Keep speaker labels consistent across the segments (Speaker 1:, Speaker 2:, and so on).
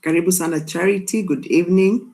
Speaker 1: Karibu sana Charity, good evening.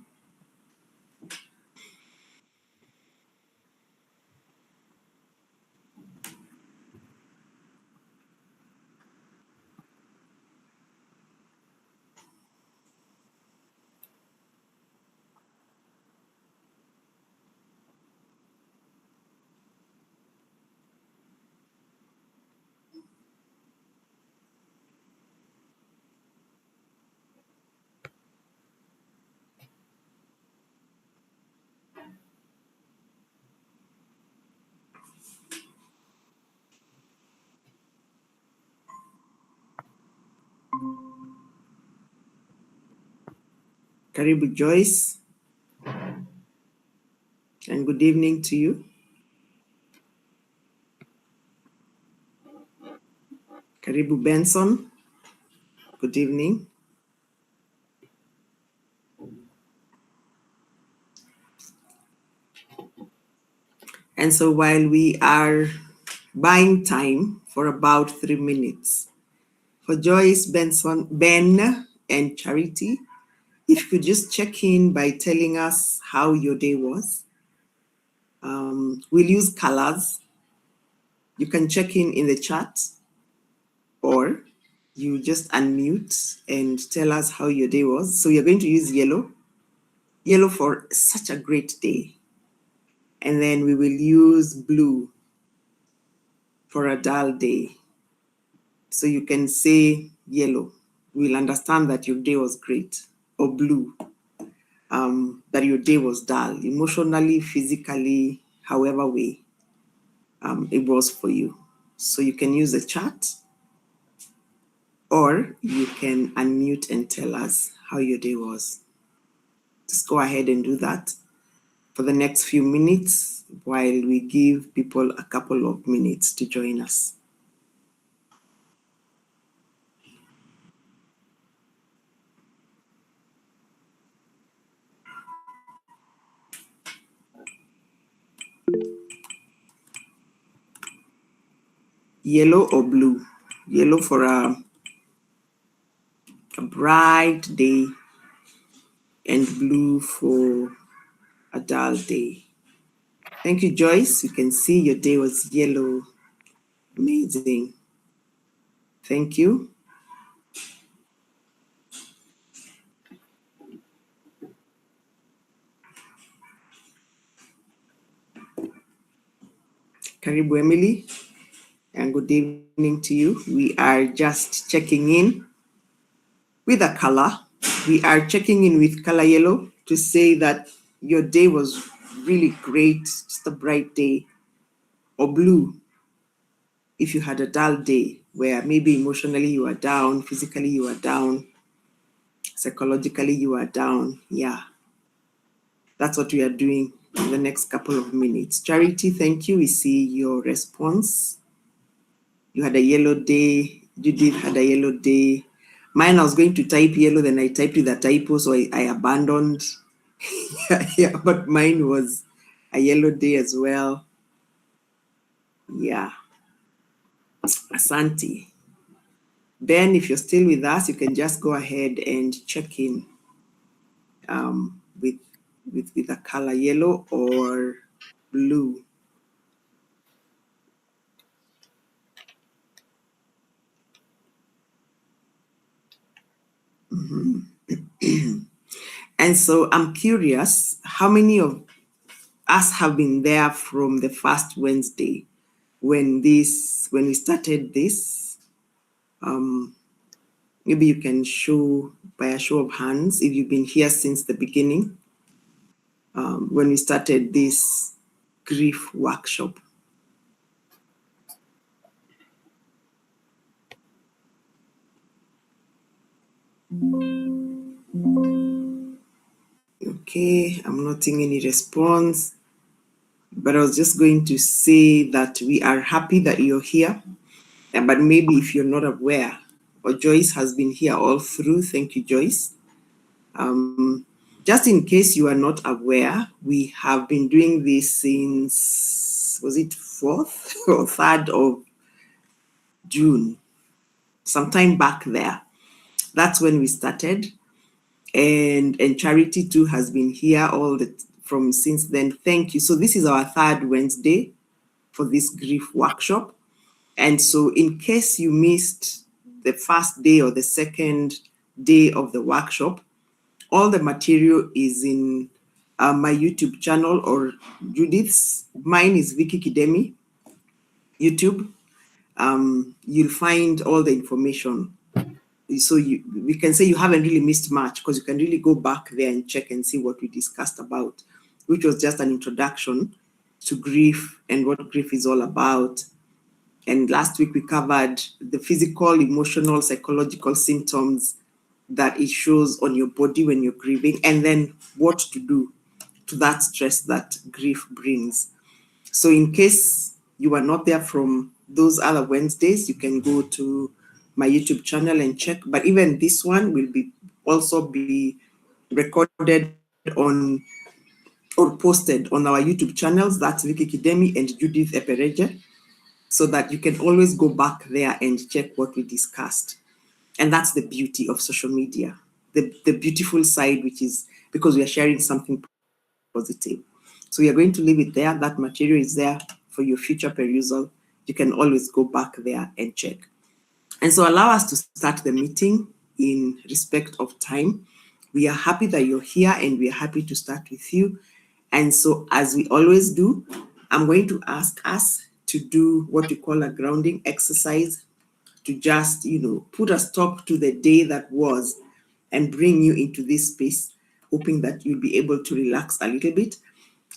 Speaker 1: Karibu Joyce, and good evening to you. Karibu Benson, good evening. And so while we are buying time for about 3 minutes, for Joyce, Benson, Ben, and Charity, if you could just check in by telling us how your day was. We'll use colors. You can check in the chat, or you just unmute and tell us how your day was. So you're going to use yellow for such a great day. And then we will use blue for a dull day. So you can say yellow. We'll understand that your day was great. Or blue, that your day was dull, emotionally, physically, however way it was for you. So you can use the chat, or you can unmute and tell us how your day was. Just go ahead and do that for the next few minutes while we give people a couple of minutes to join us. Yellow or blue? Yellow for a bright day, and blue for a dull day. Thank you, Joyce. You can see your day was yellow. Amazing. Thank you. Karibu, Emily, and good evening to you. We are just checking in with a color. We are checking in with color yellow to say that your day was really great, just a bright day. Or blue, if you had a dull day where maybe emotionally you are down, physically you are down, psychologically you are down. Yeah, that's what we are doing in the next couple of minutes. Charity, thank you. We see your response. You had a yellow day. Judith had a yellow day. Mine, I was going to type yellow, then I typed with a typo, so I abandoned. yeah, but mine was a yellow day as well. Yeah. Asante. Ben, if you're still with us, you can just go ahead and check in with a color yellow or blue. And so I'm curious, how many of us have been there from the first Wednesday when we started this? Maybe you can show by a show of hands if you've been here since the beginning, when we started this grief workshop. Okay, I'm not seeing any response, but I was just going to say that we are happy that you're here, but maybe if you're not aware, or Joyce has been here all through. Thank you, Joyce. Just in case you are not aware, we have been doing this since, was it 4th or 3rd of June? Sometime back there. That's when we started. And Charity too has been here from since then. Thank you. So this is our third Wednesday for this grief workshop. And so in case you missed the first day or the second day of the workshop, all the material is in my YouTube channel or Judith's. Mine is Vicky Kidemi, YouTube. You'll find all the information. So we can say you haven't really missed much because you can really go back there and check and see what we discussed about, which was just an introduction to grief and what grief is all about. And last week we covered the physical, emotional, psychological symptoms that it shows on your body when you're grieving, and then what to do to that stress that grief brings. So in case you are not there from those other Wednesdays, you can go to my YouTube channel and check. But even this one will also be recorded or posted on our YouTube channels. That's Vicky Kidemi and Judith Epereje, so that you can always go back there and check what we discussed. And that's the beauty of social media, the beautiful side, which is because we are sharing something positive. So we are going to leave it there. That material is there for your future perusal. You can always go back there and check. And so allow us to start the meeting in respect of time. We are happy that you're here and we are happy to start with you. And so, as we always do, I'm going to ask us to do what we call a grounding exercise, to just, put a stop to the day that was and bring you into this space, hoping that you'll be able to relax a little bit.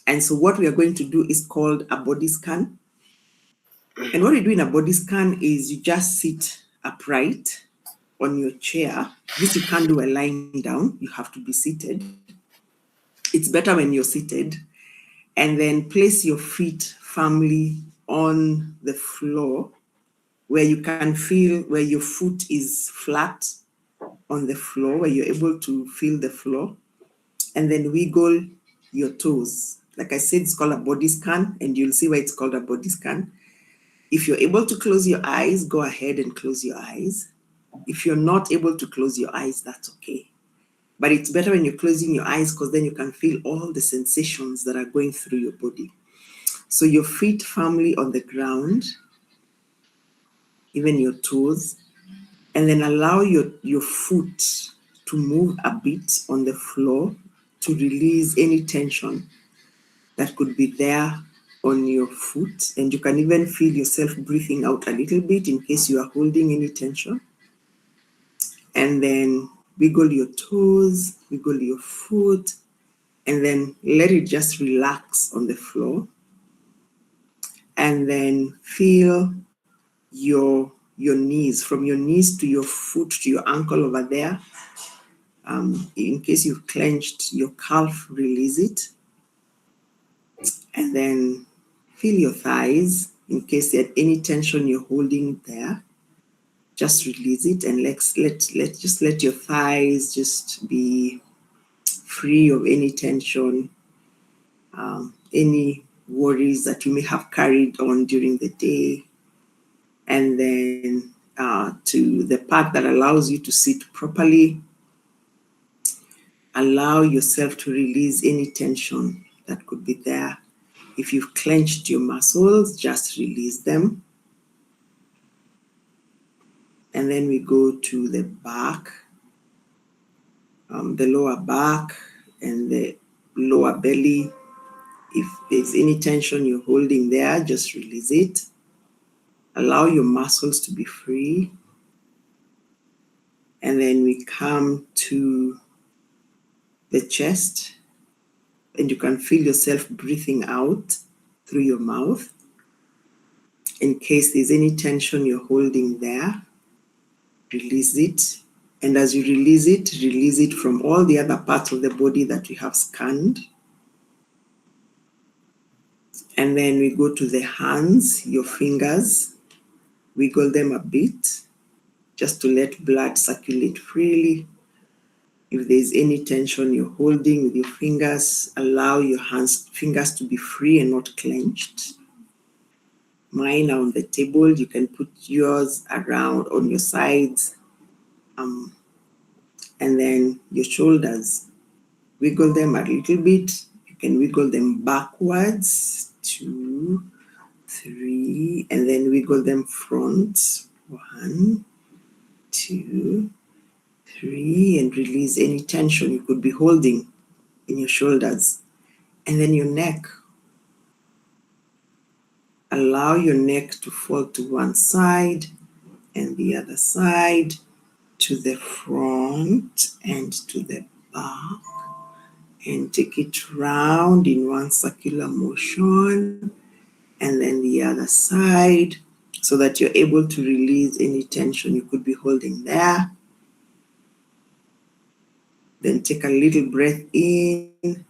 Speaker 1: And so what we are going to do is called a body scan. And what we do in a body scan is you just sit upright on your chair. This you can't do a lying down, you have to be seated. It's better when you're seated. And then place your feet firmly on the floor where you can feel where your foot is flat on the floor, where you're able to feel the floor. And then wiggle your toes. Like I said, it's called a body scan, and you'll see why it's called a body scan. If you're able to close your eyes, go ahead and close your eyes. If you're not able to close your eyes, that's okay. But it's better when you're closing your eyes because then you can feel all the sensations that are going through your body. So your feet firmly on the ground, even your toes, and then allow your foot to move a bit on the floor to release any tension that could be there on your foot. And you can even feel yourself breathing out a little bit in case you are holding any tension. And then wiggle your toes, wiggle your foot, and then let it just relax on the floor. And then feel your knees, from your knees to your foot to your ankle over there. In case you've clenched your calf, release it. And then feel your thighs. In case there's any tension you're holding there, just release it and just let your thighs just be free of any tension, any worries that you may have carried on during the day. And then to the part that allows you to sit properly, allow yourself to release any tension that could be there. If you've clenched your muscles, just release them. And then we go to the back, the lower back and the lower belly. If there's any tension you're holding there, just release it. Allow your muscles to be free. And then we come to the chest, and you can feel yourself breathing out through your mouth. In case there's any tension you're holding there, release it. And as you release it from all the other parts of the body that you have scanned. And then we go to the hands, your fingers, wiggle them a bit, just to let blood circulate freely. If there's any tension you're holding with your fingers, allow your fingers to be free and not clenched. Mine are on the table. You can put yours around on your sides. And then your shoulders, wiggle them a little bit. You can wiggle them backwards, 2, 3, and then wiggle them front, 1, 2, 3, and release any tension you could be holding in your shoulders. And then your neck. Allow your neck to fall to one side and the other side, to the front and to the back, and take it round in one circular motion, and then the other side, so that you're able to release any tension you could be holding there. Then take a little breath in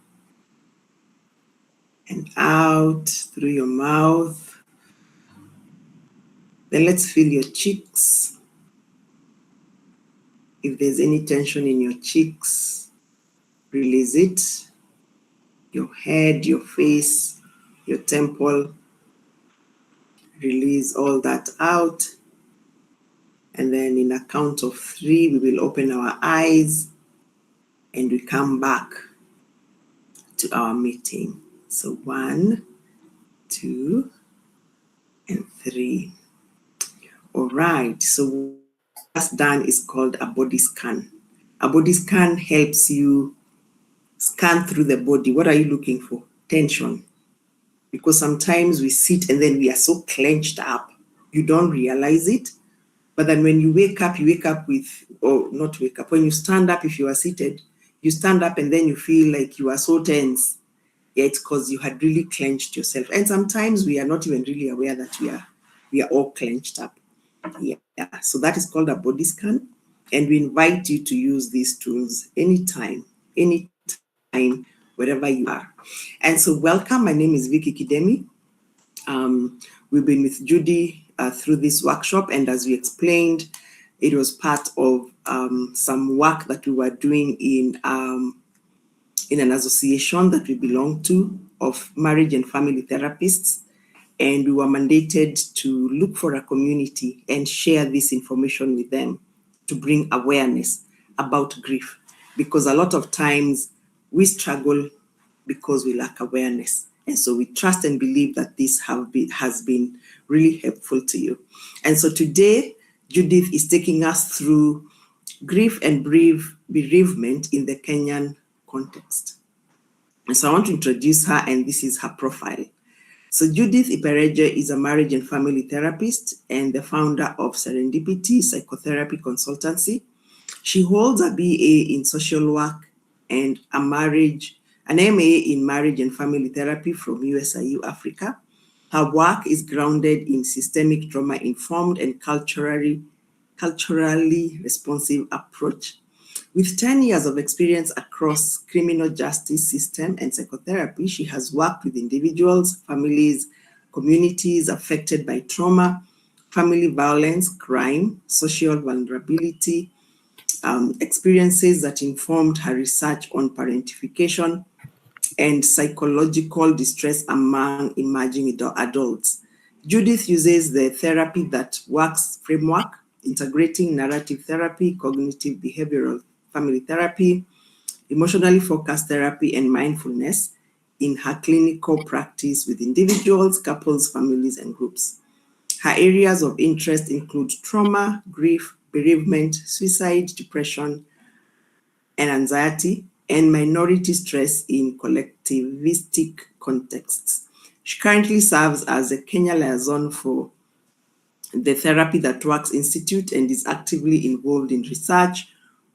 Speaker 1: and out through your mouth. Then let's feel your cheeks. If there's any tension in your cheeks, release it. Your head, your face, your temple, release all that out. And then in a count of 3, we will open our eyes and we come back to our meeting. So 1, 2, and 3. All right. So what that's done is called a body scan. A body scan helps you scan through the body. What are you looking for? Tension. Because sometimes we sit and then we are so clenched up, you don't realize it. But then when you wake up with, or not wake up, when you stand up, if you are seated, you stand up and then you feel like you are so tense. Yeah, it's because you had really clenched yourself. And sometimes we are not even really aware that we are all clenched up. Yeah. So that is called a body scan. And we invite you to use these tools anytime, wherever you are. And so welcome. My name is Vicky Kidemi. We've been with Judy through this workshop, and as we explained, it was part of some work that we were doing in an association that we belong to of marriage and family therapists, and we were mandated to look for a community and share this information with them to bring awareness about grief, because a lot of times we struggle because we lack awareness. And so we trust and believe that this has been really helpful to you. And so today, Judith is taking us through grief and bereavement in the Kenyan context. And so I want to introduce her, and this is her profile. So Judith Ipereje is a marriage and family therapist and the founder of Serendipity Psychotherapy Consultancy. She holds a BA in social work and an MA in marriage and family therapy from USIU Africa. Her work is grounded in systemic trauma-informed and culturally responsive approach. With 10 years of experience across criminal justice system and psychotherapy, she has worked with individuals, families, communities affected by trauma, family violence, crime, social vulnerability, experiences that informed her research on parentification and psychological distress among emerging adults. Judith uses the therapy that works framework, integrating narrative therapy, cognitive behavioral family therapy, emotionally focused therapy, and mindfulness in her clinical practice with individuals, couples, families, and groups. Her areas of interest include trauma, grief, bereavement, suicide, depression, and anxiety, and minority stress in collectivistic contexts. She currently serves as a Kenya liaison for the Therapy That Works Institute and is actively involved in research,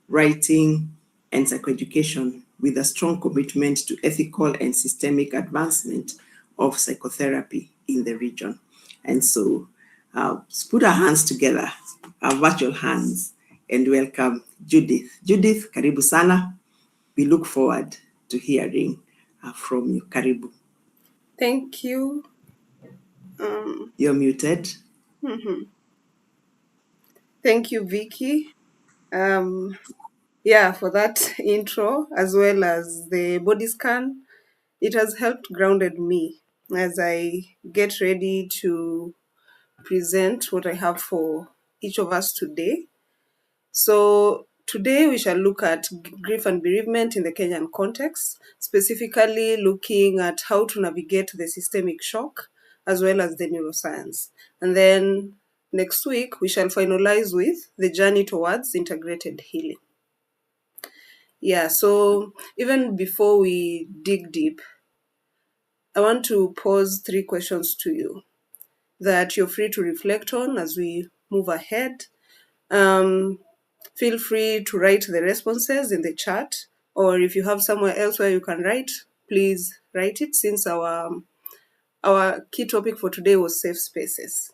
Speaker 1: writing, and psychoeducation with a strong commitment to ethical and systemic advancement of psychotherapy in the region. And so let's put our hands together, our virtual hands, and welcome Judith. Judith, karibu sana. We look forward to hearing from you. Karibu.
Speaker 2: Thank you.
Speaker 1: You're muted.
Speaker 2: Thank you, Vicky. For that intro, as well as the body scan. It has helped grounded me as I get ready to present what I have for each of us today. So Today, we shall look at grief and bereavement in the Kenyan context, specifically looking at how to navigate the systemic shock as well as the neuroscience. And then next week, we shall finalize with the journey towards integrated healing. Yeah, so even before we dig deep, I want to pose 3 questions to you that you're free to reflect on as we move ahead. Um, Feel free to write the responses in the chat, or if you have somewhere else where you can write, please write it, since our key topic for today was safe spaces.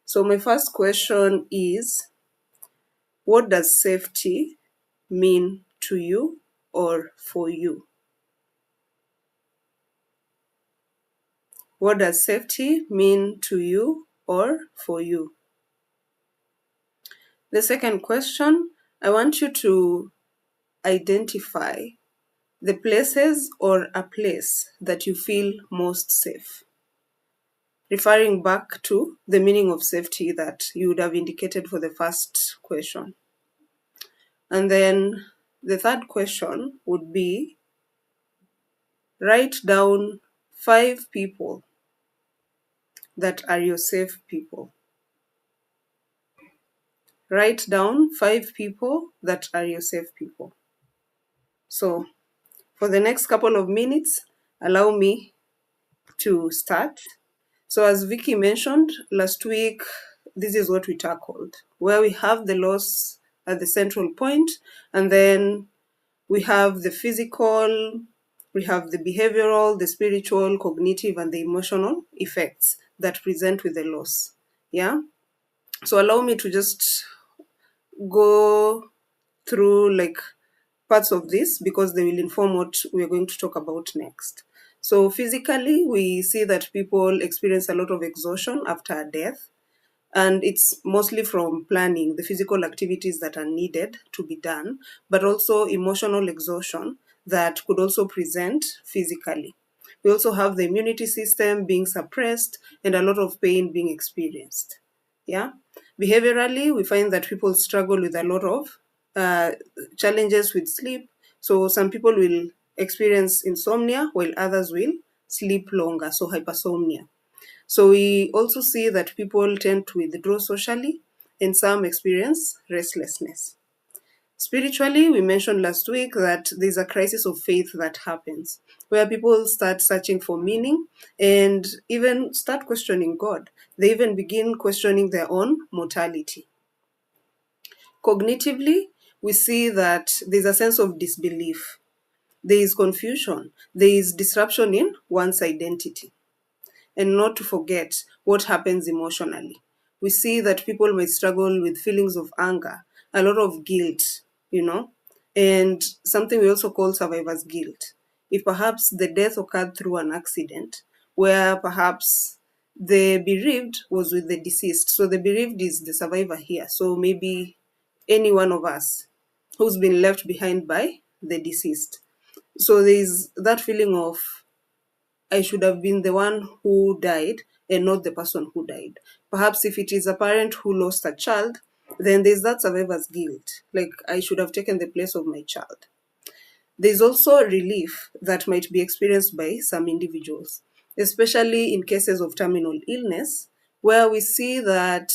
Speaker 2: So my first question is, what does safety mean to you or for you? What does safety mean to you or for you? The second question, I want you to identify the places or a place that you feel most safe, referring back to the meaning of safety that you would have indicated for the first question. And then the third question would be, write down 5 people that are your safe people. Write down 5 people that are your safe people. So for the next couple of minutes, allow me to start. So as Vicky mentioned last week, this is what we tackled, where we have the loss at the central point, and then we have the physical, we have the behavioral, the spiritual, cognitive, and the emotional effects that present with the loss. Yeah. So allow me to just go through like parts of this because they will inform what we're going to talk about next. So, physically, we see that people experience a lot of exhaustion after a death, and it's mostly from planning the physical activities that are needed to be done, but also emotional exhaustion that could also present physically. We also have the immunity system being suppressed and a lot of pain being experienced. Yeah. Behaviorally, we find that people struggle with a lot of uh, challenges with sleep. So some people will experience insomnia while others will sleep longer, so hypersomnia. So we also see that people tend to withdraw socially and some experience restlessness. Spiritually, we mentioned last week that there's a crisis of faith that happens where people start searching for meaning and even start questioning God. They even begin questioning their own mortality. Cognitively, we see that there's a sense of disbelief, there is confusion, there is disruption in one's identity. And not to forget what happens emotionally. We see that people may struggle with feelings of anger, a lot of guilt, and something we also call survivor's guilt. If perhaps the death occurred through an accident, where perhaps the bereaved was with the deceased. So the bereaved is the survivor here. So maybe any one of us who's been left behind by the deceased. So there's that feeling of I should have been the one who died and not the person who died. Perhaps if it is a parent who lost a child, then there's that survivor's guilt. Like, I should have taken the place of my child. There's also relief that might be experienced by some individuals, especially in cases of terminal illness, where we see that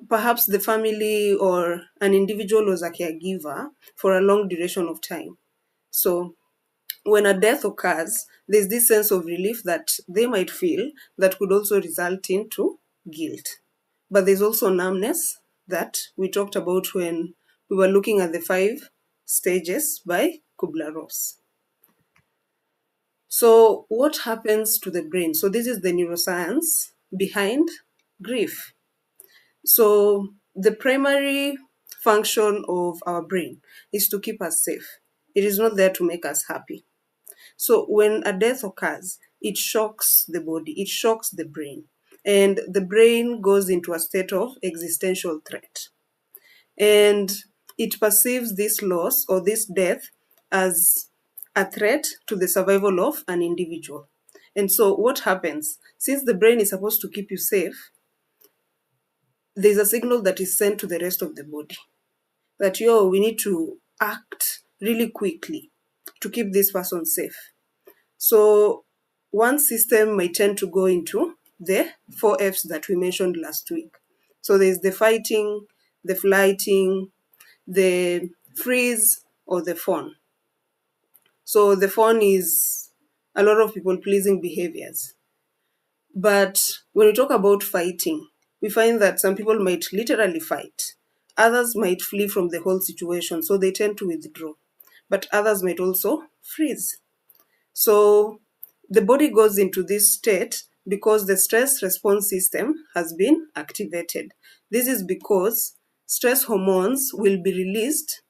Speaker 2: perhaps the family or an individual was a caregiver for a long duration of time. So when a death occurs, there's this sense of relief that they might feel that could also result into guilt. But there's also numbness that we talked about when we were looking at the 5 stages by Kubler-Ross. So, what happens to the brain? So, this is the neuroscience behind grief. So, the primary function of our brain is to keep us safe. It is not there to make us happy. So when a death occurs, it shocks the body, it shocks the brain, and the brain goes into a state of existential threat. And it perceives this loss or this death as a threat to the survival of an individual. And so what happens? Since the brain is supposed to keep you safe, there's a signal that is sent to the rest of the body. that, yo, we need to act really quickly to keep this person safe. So one system might tend to go into the 4 Fs that we mentioned last week. So there's the fighting, the flighting, the freeze, or the fawn. So the fawn is a lot of people pleasing behaviors. But when we talk about fighting, we find that some people might literally fight. Others might flee from the whole situation, so they tend to withdraw. But others might also freeze. So the body goes into this state because the stress response system has been activated. This is because stress hormones will be released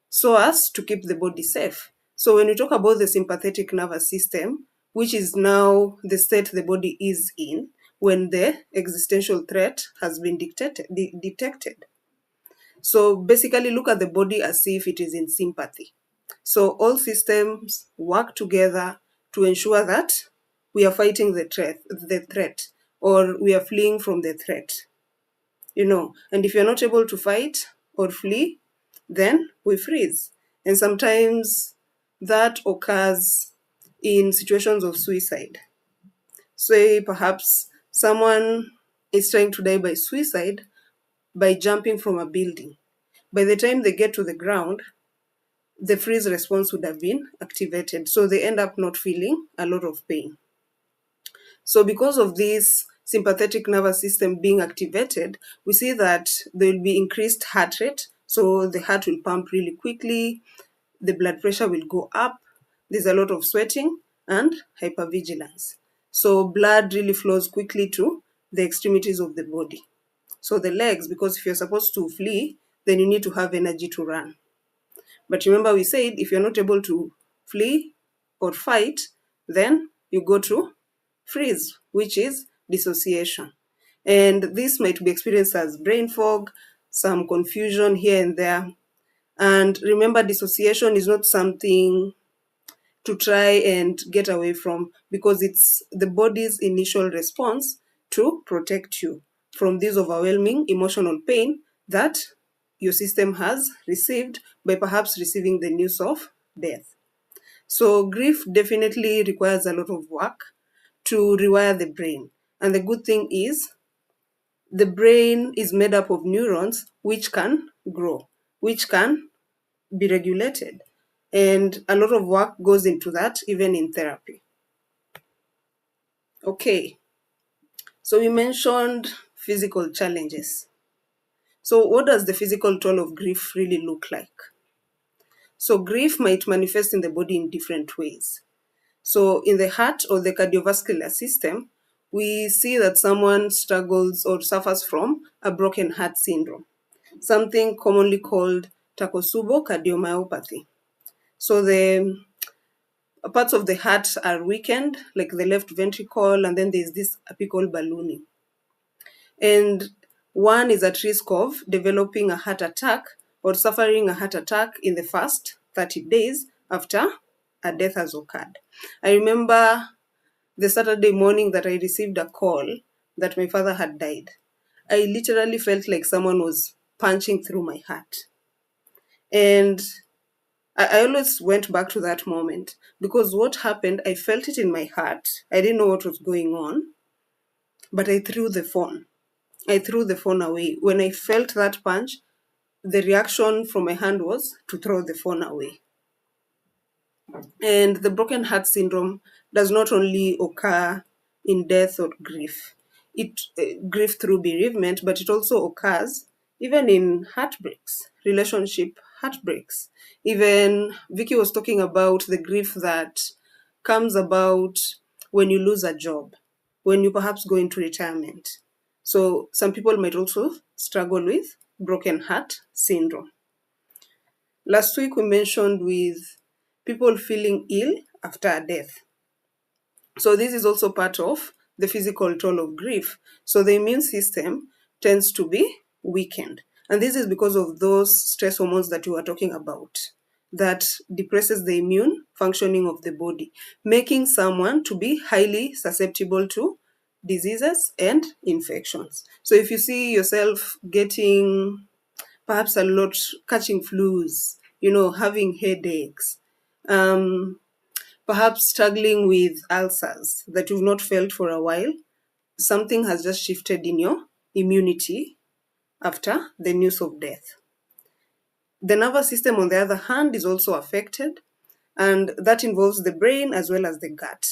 Speaker 2: so as to keep the body safe. So when we talk about the sympathetic nervous system, which is now the state the body is in when the existential threat has been detected. So basically look at the body as if it is in sympathy. So all systems work together to ensure that we are fighting the threat, or we are fleeing from the threat. And if you're not able to fight or flee, then we freeze. And sometimes that occurs in situations of suicide. Say perhaps someone is trying to die by suicide by jumping from a building. By the time they get to the ground, the freeze response would have been activated. So they end up not feeling a lot of pain. So because of this sympathetic nervous system being activated, we see that there will be increased heart rate. So the heart will pump really quickly, the blood pressure will go up, there's a lot of sweating and hypervigilance. So blood really flows quickly to the extremities of the body. So the legs, because if you're supposed to flee, then you need to have energy to run. But remember, we said if you're not able to flee or fight, then you go to freeze, which is dissociation. And this might be experienced as brain fog, some confusion here and there. And remember, dissociation is not something to try and get away from, because it's the body's initial response to protect you from this overwhelming emotional pain that your system has received by perhaps receiving the news of death. So grief definitely requires a lot of work to rewire the brain. And the good thing is the brain is made up of neurons which can grow, which can be regulated. And a lot of work goes into that, even in therapy. Okay, so we mentioned physical challenges. So, what does the physical toll of grief really look like? So, grief might manifest in the body in different ways. So, in the heart or the cardiovascular system, we see that someone struggles or suffers from a broken heart syndrome, something commonly called Takotsubo cardiomyopathy. So, the parts of the heart are weakened, like the left ventricle, and then there's this apical ballooning. And one is at risk of developing a heart attack or suffering a heart attack in the first 30 days after a death has occurred. I remember the Saturday morning that I received a call that my father had died. I literally felt like someone was punching through my heart. And I always went back to that moment because what happened, I felt it in my heart. I didn't know what was going on, but I threw the phone. I threw the phone away. When I felt that punch, the reaction from my hand was to throw the phone away. And the broken heart syndrome does not only occur in death or grief, grief through bereavement, but it also occurs even in heartbreaks, relationship heartbreaks. Even Vicky was talking about the grief that comes about when you lose a job, when you perhaps go into retirement. So some people might also struggle with broken heart syndrome. Last week we mentioned with people feeling ill after a death. So this is also part of the physical toll of grief. So the immune system tends to be weakened. And this is because of those stress hormones that we were talking about that depresses the immune functioning of the body, making someone to be highly susceptible to diseases and infections. So if you see yourself getting perhaps a lot catching flus, having headaches, um, perhaps struggling with ulcers that you've not felt for a while. Something has just shifted in your immunity after the news of death. The nervous system, on the other hand, is also affected, and that involves the brain as well as the gut.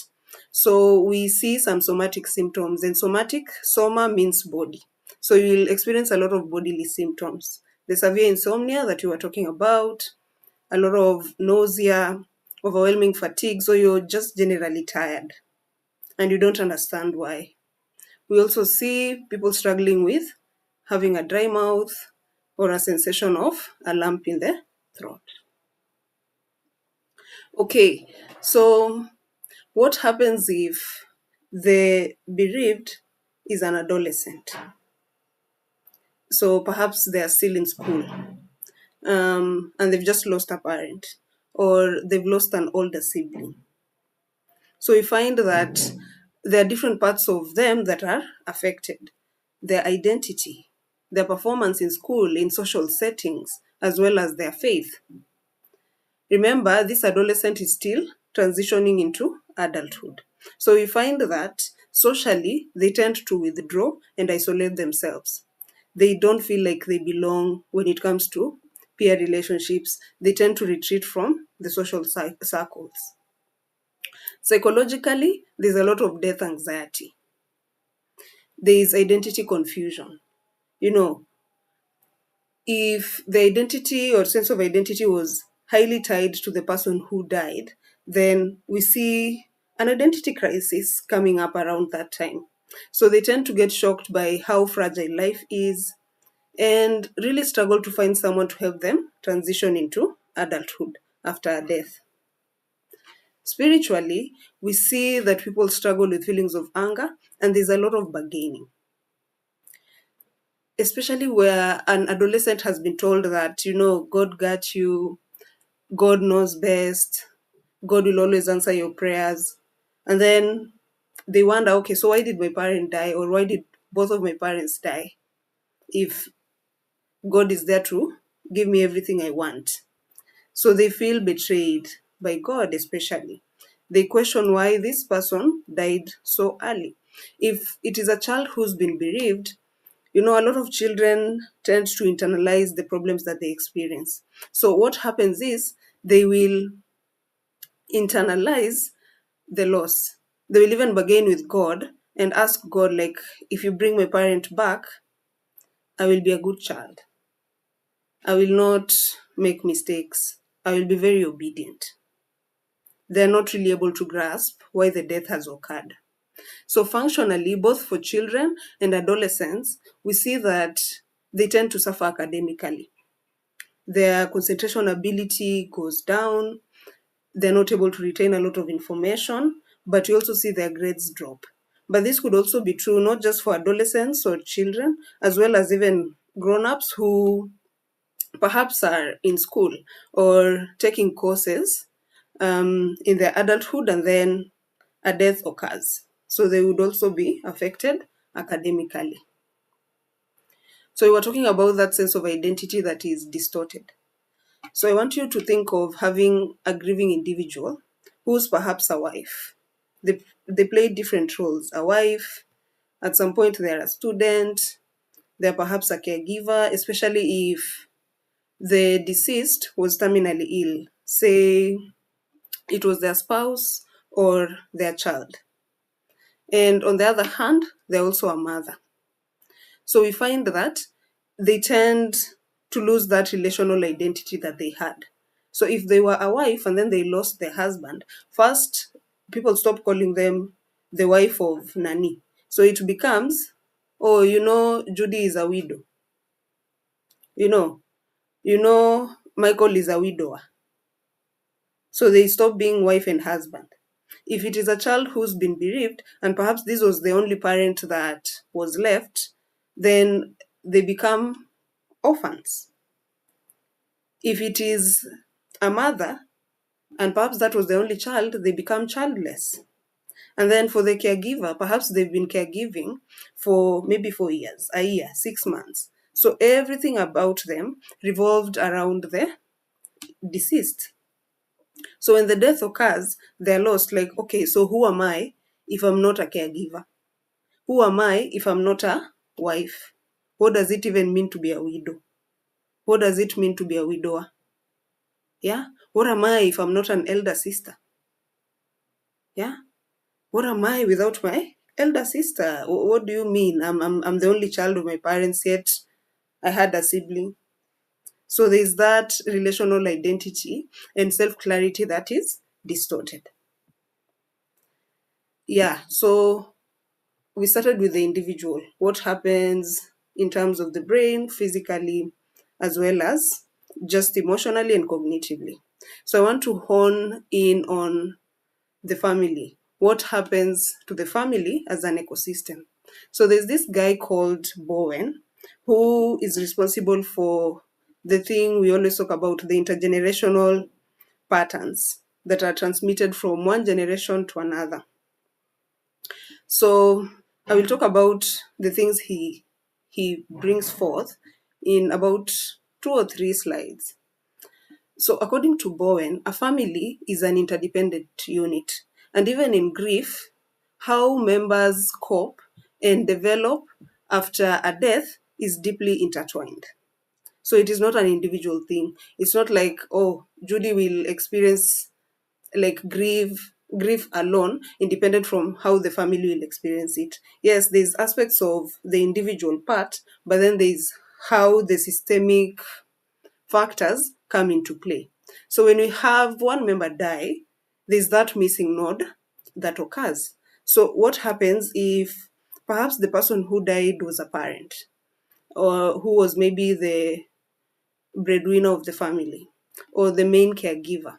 Speaker 2: So we see some somatic symptoms, and soma means body. So you'll experience a lot of bodily symptoms. The severe insomnia that you were talking about, a lot of nausea, overwhelming fatigue, so you're just generally tired and you don't understand why. We also see people struggling with having a dry mouth or a sensation of a lump in the throat. Okay, so what happens if the bereaved is an adolescent? So perhaps they are still in school, and they've just lost a parent, or they've lost an older sibling. So we find that there are different parts of them that are affected: their identity, their performance in school, in social settings, as well as their faith. Remember, this adolescent is still transitioning into adulthood. So we find that socially, they tend to withdraw and isolate themselves. They don't feel like they belong when it comes to peer relationships. They tend to retreat from the social circles. Psychologically, there's a lot of death anxiety. There is identity confusion. You know, if the identity or sense of identity was highly tied to the person who died, then we see an identity crisis coming up around that time. So they tend to get shocked by how fragile life is and really struggle to find someone to help them transition into adulthood after a death. Spiritually, we see that people struggle with feelings of anger and there's a lot of bargaining, especially where an adolescent has been told that, God got you, God knows best, God will always answer your prayers. And then they wonder, okay, so why did my parent die, or why did both of my parents die if God is there to give me everything I want? So they feel betrayed by God, especially. They question why this person died so early. If it is a child who's been bereaved, a lot of children tend to internalize the problems that they experience. So what happens is they will internalize the loss. They will even bargain with God and ask God, like, if you bring my parent back, I will be a good child. I will not make mistakes. I will be very obedient. They're not really able to grasp why the death has occurred. So, functionally, both for children and adolescents, we see that they tend to suffer academically. Their concentration ability goes down, they're not able to retain a lot of information, but you also see their grades drop. But this could also be true not just for adolescents or children, as well as even grown ups who perhaps are in school or taking courses in their adulthood, and then a death occurs. So they would also be affected academically. So we were talking about that sense of identity that is distorted. So I want you to think of having a grieving individual who's perhaps a wife. They play different roles. A wife, at some point they're a student, they're perhaps a caregiver, especially if the deceased was terminally ill. Say it was their spouse or their child. And on the other hand, they're also a mother. So we find that they tend to lose that relational identity that they had. So if they were a wife and then they lost their husband, first people stop calling them the wife of Nani. So it becomes, oh, Judy is a widow. You know, Michael is a widower. So they stop being wife and husband. If it is a child who's been bereaved, and perhaps this was the only parent that was left, then they become orphans. If it is a mother, and perhaps that was the only child, they become childless. And then for the caregiver, perhaps they've been caregiving for maybe 4 years, a year, 6 months. So everything about them revolved around the deceased. So when the death occurs, they're lost. Like, okay, so who am I if I'm not a caregiver? Who am I if I'm not a wife? What does it even mean to be a widow? What does it mean to be a widower? Yeah? What am I if I'm not an elder sister? Yeah? What am I without my elder sister? What do you mean? I'm the only child of my parents, yet I had a sibling. So there's that relational identity and self clarity that is distorted. Yeah, so we started with the individual. What happens in terms of the brain, physically, as well as just emotionally and cognitively. So I want to hone in on the family. What happens to the family as an ecosystem? So there's this guy called Bowen who is responsible for the thing we always talk about, the intergenerational patterns that are transmitted from one generation to another. So I will talk about the things he brings forth in about 2 or 3 slides. So according to Bowen, a family is an interdependent unit, and even in grief, how members cope and develop after a death is deeply intertwined. So it is not an individual thing. It's not like, oh, Judy will experience like grief alone independent from how the family will experience it. Yes, there's aspects of the individual part, but then there's how the systemic factors come into play. So when we have one member die, there's that missing node that occurs. So what happens if perhaps the person who died was a parent, or who was maybe the breadwinner of the family or the main caregiver?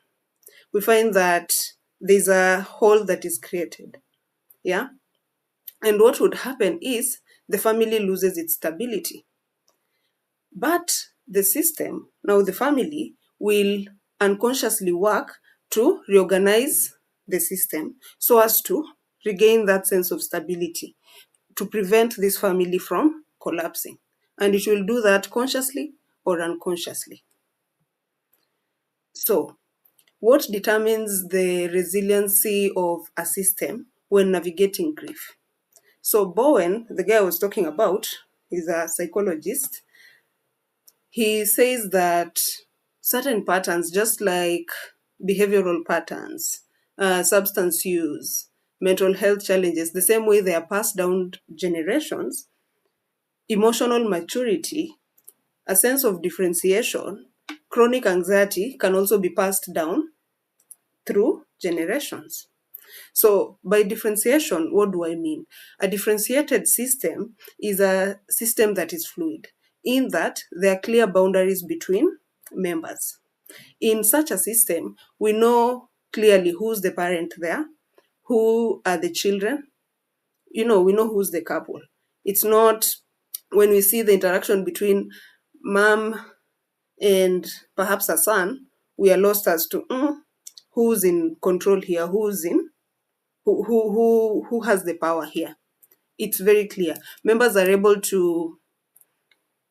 Speaker 2: We find that there's a hole that is created. Yeah. And what would happen is the family loses its stability. But the system, now the family, will unconsciously work to reorganize the system so as to regain that sense of stability, to prevent this family from collapsing. And it will do that consciously or unconsciously. So, what determines the resiliency of a system when navigating grief? So Bowen, the guy I was talking about, is a psychologist. He says that certain patterns, just like behavioral patterns, substance use, mental health challenges, the same way they are passed down generations, emotional maturity, a sense of differentiation, chronic anxiety can also be passed down through generations. So, by differentiation, what do I mean? A differentiated system is a system that is fluid, in that there are clear boundaries between members. In such a system, we know clearly who's the parent there, who are the children, we know who's the couple. It's not when we see the interaction between mom and perhaps a son, we are lost as to who's in control here, who has the power here. It's very clear. Members are able to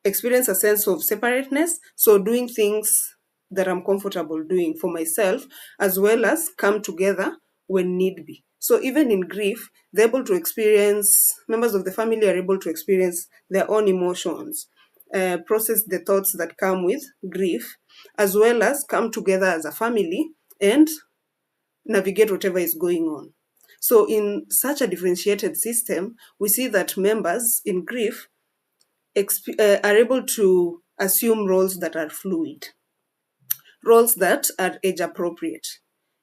Speaker 2: experience a sense of separateness, so doing things that I'm comfortable doing for myself, as well as come together when need be. So even in grief, members of the family are able to experience their own emotions, process the thoughts that come with grief, as well as come together as a family and navigate whatever is going on. So, in such a differentiated system, we see that members in grief are able to assume roles that are fluid, roles that are age appropriate.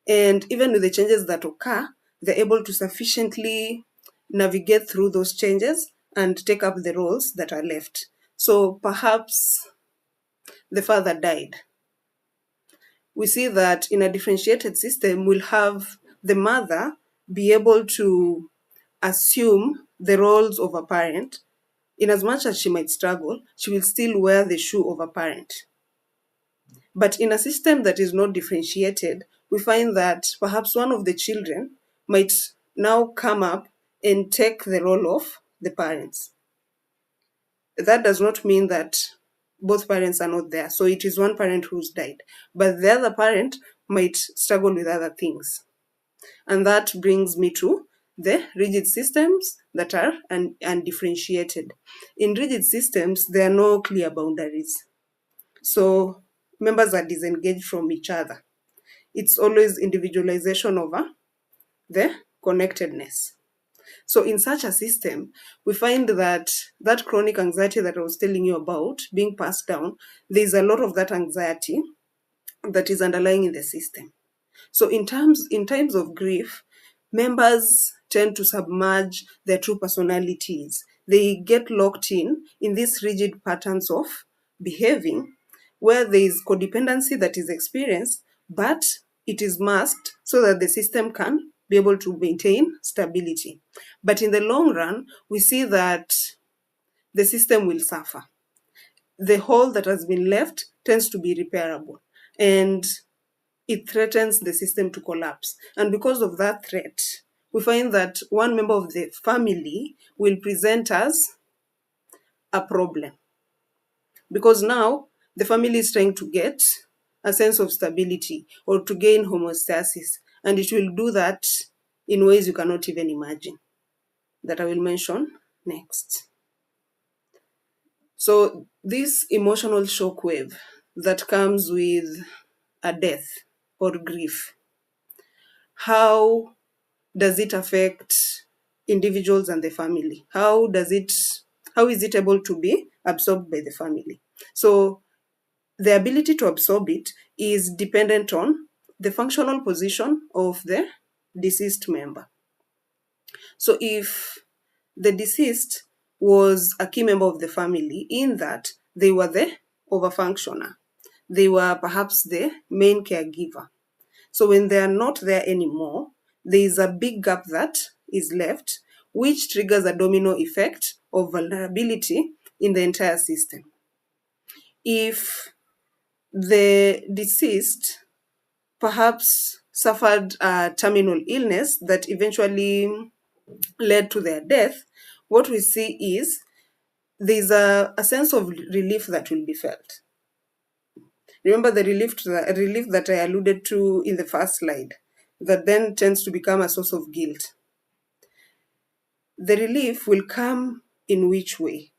Speaker 2: And even with the changes that occur, they're able to sufficiently navigate through those changes and take up the roles that are left. So perhaps the father died. We see that in a differentiated system, we'll have the mother be able to assume the roles of a parent. In as much as she might struggle, she will still wear the shoe of a parent. But in a system that is not differentiated, we find that perhaps one of the children might now come up and take the role of the parents. that does not mean that both parents are not there. So it is one parent who's died, but the other parent might struggle with other things. And that brings me to the rigid systems that are undifferentiated. In rigid systems, there are no clear boundaries. So members are disengaged from each other. It's always individualization over the connectedness. So in such a system, we find that that chronic anxiety that I was telling you about being passed down, there's a lot of that anxiety that is underlying in the system. So in times of grief, members tend to submerge their true personalities. They get locked in these rigid patterns of behaving where there is codependency that is experienced, but it is masked so that the system can be able to maintain stability. But in the long run, we see that the system will suffer. The hole that has been left tends to be repairable. And it threatens the system to collapse. And because of that threat, we find that one member of the family will present as a problem. Because now the family is trying to get a sense of stability or to gain homeostasis. And it will do that in ways you cannot even imagine, that I will mention next. So, this emotional shockwave that comes with a death or grief, how does it affect individuals and the family? How is it able to be absorbed by the family? So the ability to absorb it is dependent on the functional position of the deceased member. So if the deceased was a key member of the family in that they were the overfunctioner, they were perhaps the main caregiver. So when they are not there anymore, there is a big gap that is left, which triggers a domino effect of vulnerability in the entire system. If the deceased perhaps suffered a terminal illness that eventually led to their death, what we see is there's a sense of relief that will be felt. Remember the relief that I alluded to in the first slide, that then tends to become a source of guilt. The relief will come in which way?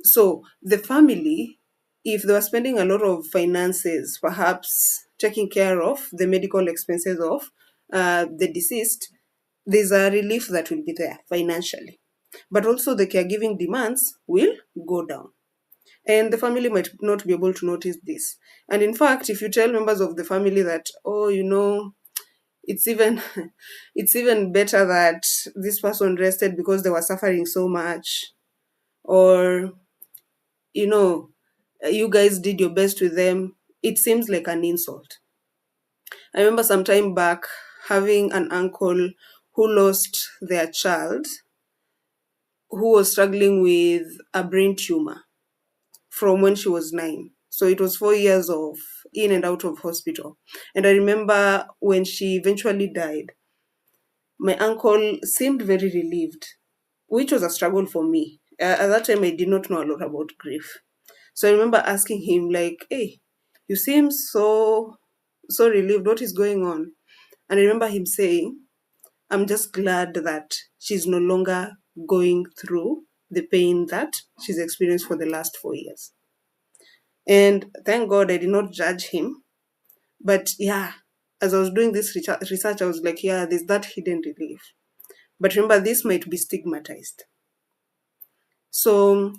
Speaker 2: So the family, if they were spending a lot of finances, perhaps taking care of the medical expenses of the deceased, there's a relief that will be there financially. But also the caregiving demands will go down. And the family might not be able to notice this. And in fact, if you tell members of the family that, oh, it's even it's even better that this person rested because they were suffering so much, or you know, you guys did your best with them, it seems like an insult. I remember some time back having an uncle who lost their child who was struggling with a brain tumor from when she was 9. So it was 4 years of in and out of hospital. And I remember when she eventually died, my uncle seemed very relieved, which was a struggle for me. At that time, I did not know a lot about grief. So I remember asking him, like, hey, you seem so relieved. What is going on? And I remember him saying, I'm just glad that she's no longer going through the pain that she's experienced for the last 4 years. And thank God I did not judge him. But yeah, as I was doing this research, I was like, yeah, there's that hidden relief. But remember, this might be stigmatized. So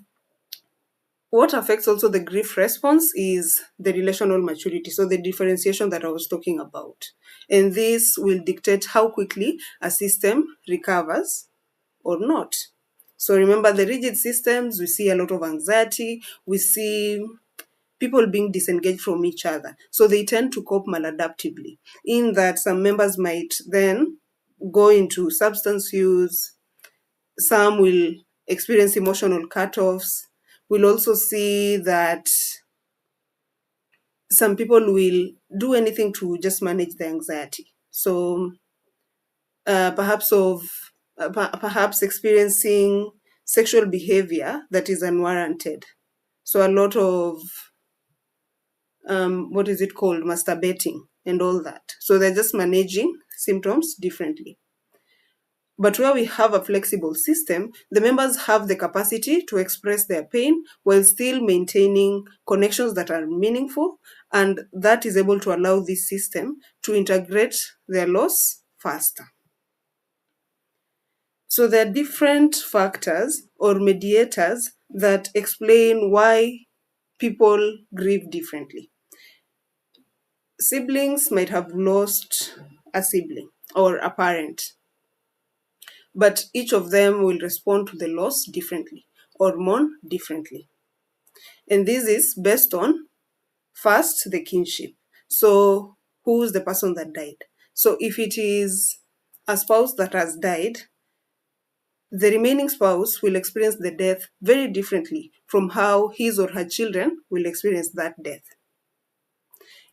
Speaker 2: what affects also the grief response is the relational maturity, so the differentiation that I was talking about. And this will dictate how quickly a system recovers or not. So remember, the rigid systems, we see a lot of anxiety, we see people being disengaged from each other. So they tend to cope maladaptively, in that some members might then go into substance use, some will experience emotional cutoffs. We'll also see that some people will do anything to just manage the anxiety. So perhaps experiencing sexual behavior that is unwarranted. So a lot of what is it called, masturbating and all that. So they're just managing symptoms differently. But where we have a flexible system, the members have the capacity to express their pain while still maintaining connections that are meaningful, and that is able to allow this system to integrate their loss faster. So there are different factors or mediators that explain why people grieve differently. Siblings might have lost a sibling or a parent, but each of them will respond to the loss differently or mourn differently. And this is based on, first, the kinship. So, who's the person that died? So, if it is a spouse that has died, the remaining spouse will experience the death very differently from how his or her children will experience that death.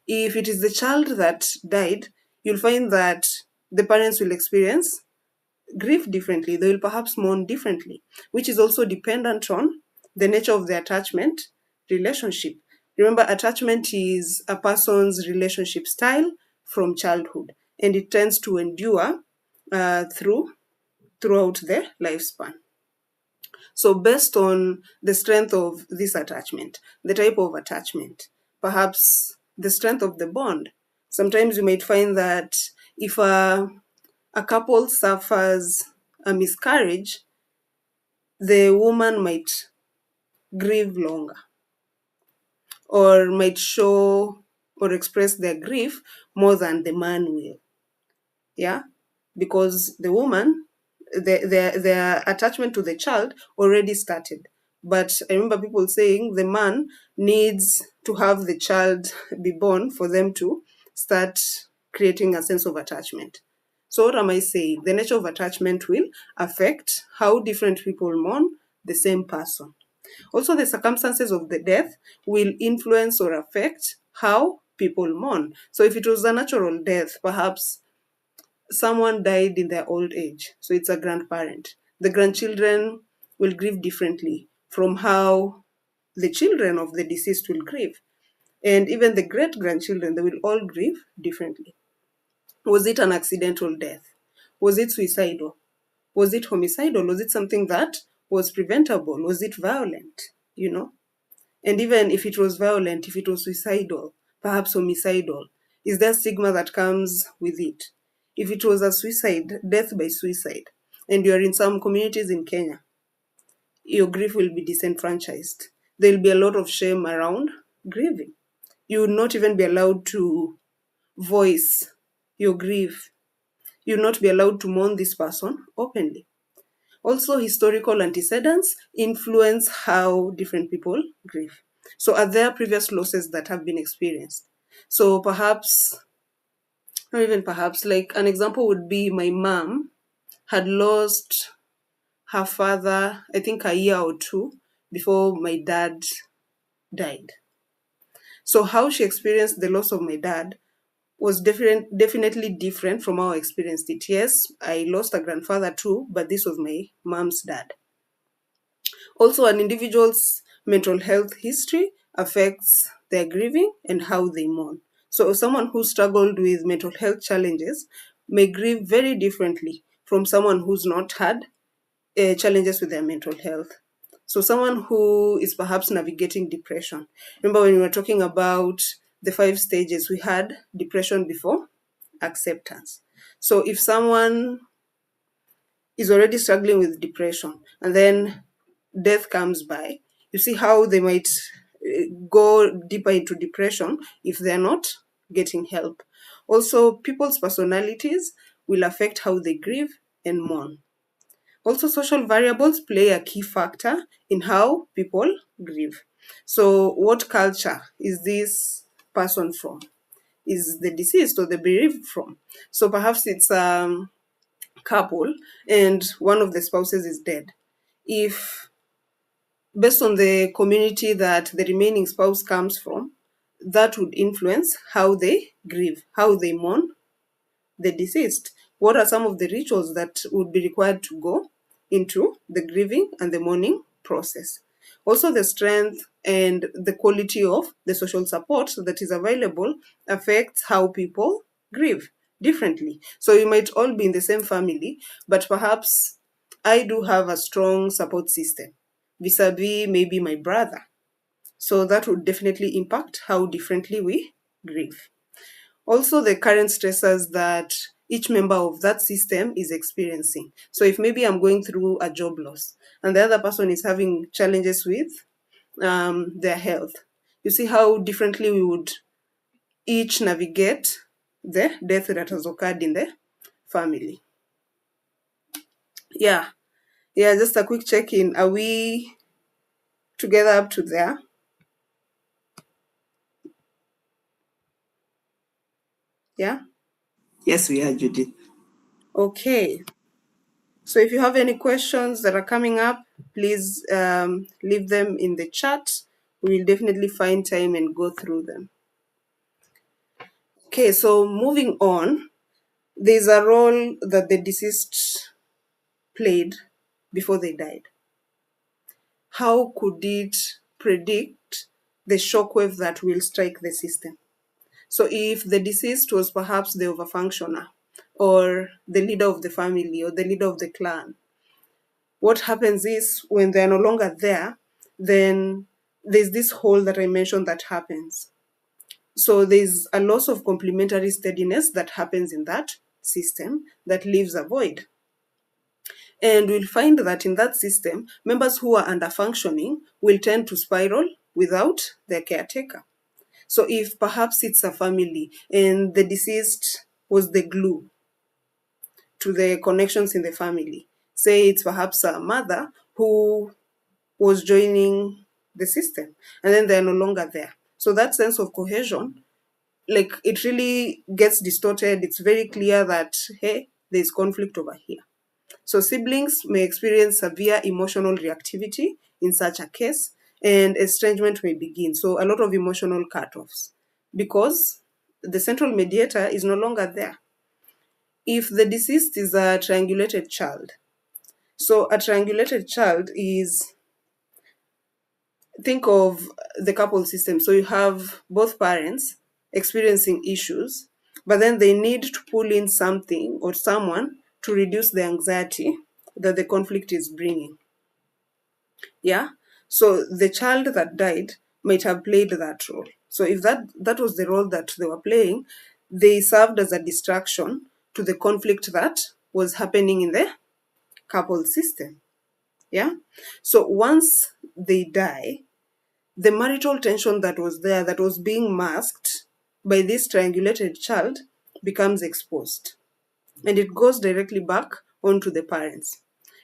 Speaker 2: If it is the child that died, you'll find that the parents will experience grief differently. They will perhaps mourn differently, which is also dependent on the nature of the attachment relationship. Remember, attachment is a person's relationship style from childhood, and it tends to endure throughout the lifespan. So, based on the strength of this attachment, the type of attachment, perhaps the strength of the bond, sometimes you might find that if a couple suffers a miscarriage, the woman might grieve longer or might show or express their grief more than the man will. Yeah, because the woman, their attachment to the child already started. But I remember people saying the man needs to have the child be born for them to start creating a sense of attachment. So what am I saying? The nature of attachment will affect how different people mourn the same person. Also, the circumstances of the death will influence or affect how people mourn. So if it was a natural death, perhaps someone died in their old age, so it's a grandparent. The grandchildren will grieve differently from how the children of the deceased will grieve. And even the great grandchildren, they will all grieve differently. Was it an accidental death? Was it suicidal? Was it homicidal? Was it something that was preventable? Was it violent? You know? And even if it was violent, if it was suicidal, perhaps homicidal, is there stigma that comes with it? If it was a suicide, death by suicide, and you're in some communities in Kenya, your grief will be disenfranchised. There'll be a lot of shame around grieving. You will not even be allowed to voice your grief. You'll not be allowed to mourn this person openly. Also, historical antecedents influence how different people grieve. So, are there previous losses that have been experienced? So, perhaps, not even perhaps, like an example would be my mom had lost her father, I think a year or two before my dad died. So, how she experienced the loss of my dad was definitely different from how I experienced it. Yes, I lost a grandfather too, but this was my mom's dad. Also, an individual's mental health history affects their grieving and how they mourn. So, someone who struggled with mental health challenges may grieve very differently from someone who's not had challenges with their mental health. So, someone who is perhaps navigating depression. Remember, when we were talking about the 5 stages, we had depression before acceptance. So, if someone is already struggling with depression and then death comes by, you see how they might go deeper into depression if they're not getting help. Also, people's personalities will affect how they grieve and mourn. Also, social variables play a key factor in how people grieve. So, what culture is this person from? Is the deceased or the bereaved from? So, perhaps it's couple and one of the spouses is dead. If based on the community that the remaining spouse comes from, that would influence how they grieve, how they mourn the deceased. What are some of the rituals that would be required to go into the grieving and the mourning process. Also, the strength and the quality of the social support that is available affects how people grieve differently. So you might all be in the same family, but perhaps I do have a strong support system vis-a-vis maybe my brother. So that would definitely impact how differently we grieve. Also, the current stressors that each member of that system is experiencing. So if maybe I'm going through a job loss and the other person is having challenges with their health, you see how differently we would each navigate the death that has occurred in the family. Yeah, yeah, just a quick check in. Are we together up to there? Yeah,
Speaker 1: Yes, we are, Judith.
Speaker 2: okay. So if you have any questions that are coming up, please leave them in the chat. We will definitely find time and go through them. Okay, so moving on, there's a role that the deceased played before they died. How could it predict the shockwave that will strike the system? So if the deceased was perhaps the overfunctioner or the leader of the family or the leader of the clan, what happens is when they're no longer there, then there's this hole that I mentioned that happens. So there's a loss of complementary steadiness that happens in that system that leaves a void. And we'll find that in that system, members who are under functioning will tend to spiral without their caretaker. So if perhaps it's a family and the deceased was the glue to the connections in the family, say it's perhaps a mother who was joining the system and then they're no longer there. So that sense of cohesion, like it really gets distorted. It's very clear that, hey, there's conflict over here. So siblings may experience severe emotional reactivity in such a case, and estrangement may begin. So a lot of emotional cutoffs because the central mediator is no longer there. If the deceased is a triangulated child, so a triangulated child is, think of the couple system. So you have both parents experiencing issues, but then they need to pull in something or someone to reduce the anxiety that the conflict is bringing. Yeah. So the child that died might have played that role. So if that was the role that they were playing, they served as a distraction to the conflict that was happening in the couple system. Yeah. So once they die, the marital tension that was there, that was being masked by this triangulated child, becomes exposed. And it goes directly back onto the parents.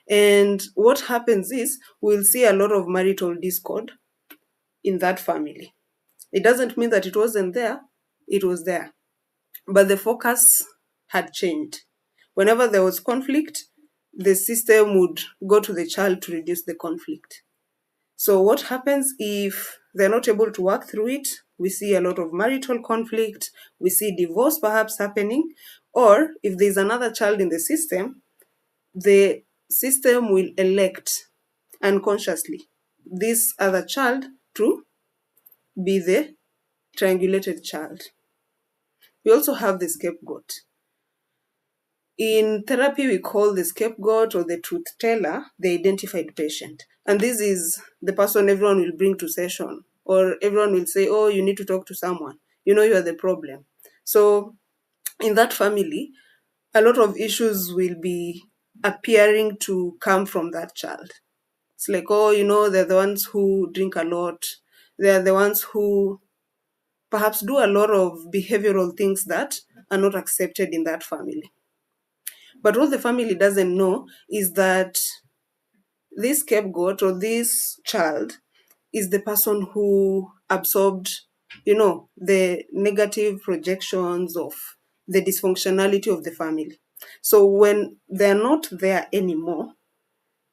Speaker 2: And what happens is we'll see a lot of marital discord in that family. It doesn't mean that it wasn't there, it was there. But the focus had changed. Whenever there was conflict, the system would go to the child to reduce the conflict. So what happens if they're not able to work through it? We see a lot of marital conflict, we see divorce perhaps happening, or if there's another child in the system will elect unconsciously this other child to be the triangulated child. We also have the scapegoat. In therapy, we call the scapegoat or the truth teller the identified patient. And this is the person everyone will bring to session, or everyone will say, oh, you need to talk to someone. You know, you are the problem. So in that family, a lot of issues will be appearing to come from that child. It's like, oh, you know, they're the ones who drink a lot. They're the ones who perhaps do a lot of behavioral things that are not accepted in that family. But what the family doesn't know is that this scapegoat or this child is the person who absorbed, you know, the negative projections of the dysfunctionality of the family. So when they're not there anymore,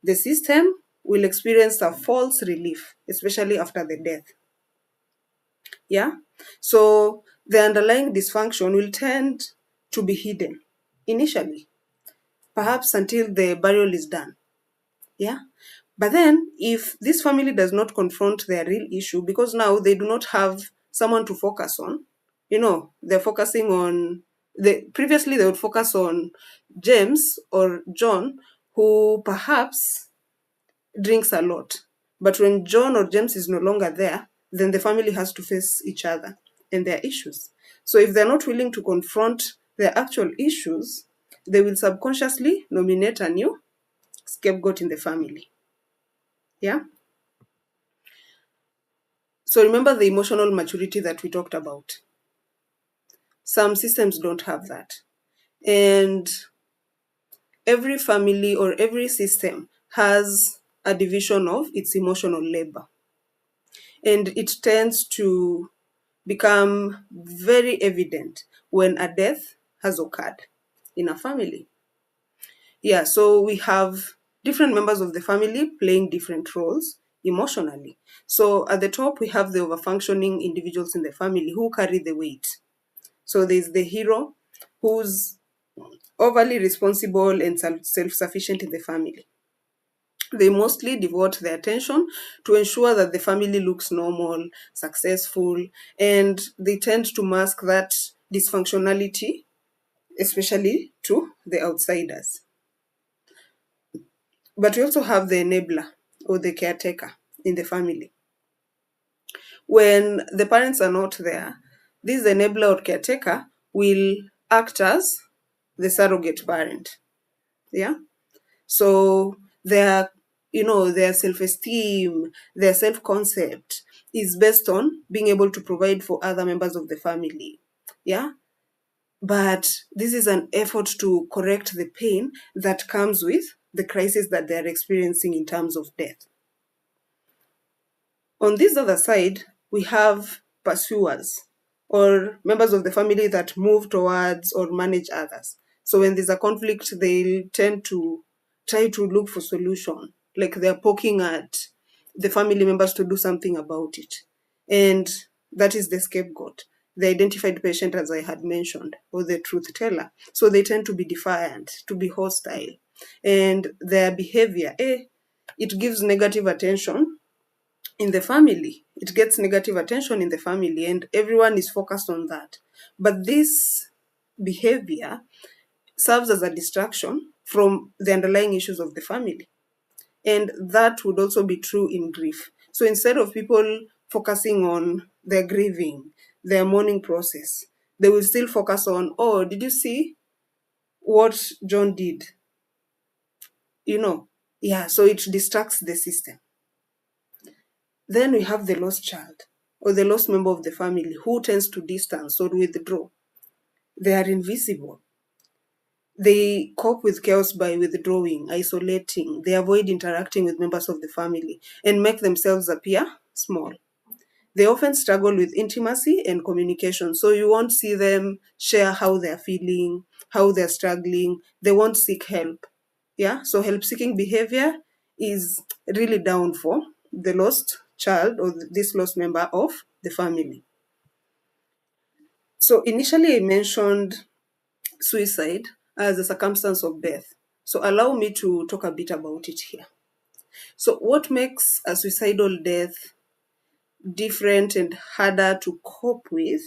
Speaker 2: the system will experience a false relief, especially after the death. Yeah. So the underlying dysfunction will tend to be hidden initially, perhaps until the burial is done. Yeah. But then, if this family does not confront their real issue, because now they do not have someone to focus on, they're focusing on previously they would focus on James or John, who perhaps drinks a lot. But when John or James is no longer there, then the family has to face each other and their issues. So if they're not willing to confront their actual issues, they will subconsciously nominate a new scapegoat in the family. Yeah. So remember the emotional maturity that we talked about. Some systems don't have that. And every family or every system has a division of its emotional labor. And it tends to become very evident when a death has occurred in a family. Yeah, so we have different members of the family playing different roles emotionally. So at the top, we have the overfunctioning individuals in the family who carry the weight. So there's the hero who's overly responsible and self-sufficient in the family. They mostly devote their attention to ensure that the family looks normal, successful, and they tend to mask that dysfunctionality, especially to the outsiders. But we also have the enabler or the caretaker in the family. When the parents are not there, this enabler or caretaker will act as the surrogate parent. Yeah. So their self-esteem, their self-concept is based on being able to provide for other members of the family. Yeah. But this is an effort to correct the pain that comes with the crisis that they're experiencing in terms of death. On this other side, we have pursuers or members of the family that move towards or manage others. So when there's a conflict, they tend to try to look for solution, like they're poking at the family members to do something about it. And that is the scapegoat, the identified patient, as I had mentioned, or the truth teller. So they tend to be defiant, to be hostile. And their behavior, it gives negative attention in the family. It gets negative attention in the family, and everyone is focused on that. But this behavior serves as a distraction from the underlying issues of the family. And that would also be true in grief. So instead of people focusing on their grieving, their mourning process, they will still focus on, oh, did you see what John did? Yeah, so it distracts the system. Then we have the lost child or the lost member of the family who tends to distance or withdraw. They are invisible. They cope with chaos by withdrawing, isolating. They avoid interacting with members of the family and make themselves appear small. They often struggle with intimacy and communication. So you won't see them share how they're feeling, how they're struggling. They won't seek help. Yeah. So help seeking behavior is really down for the lost child or this lost member of the family. So initially I mentioned suicide as a circumstance of death. So allow me to talk a bit about it here. So what makes a suicidal death different and harder to cope with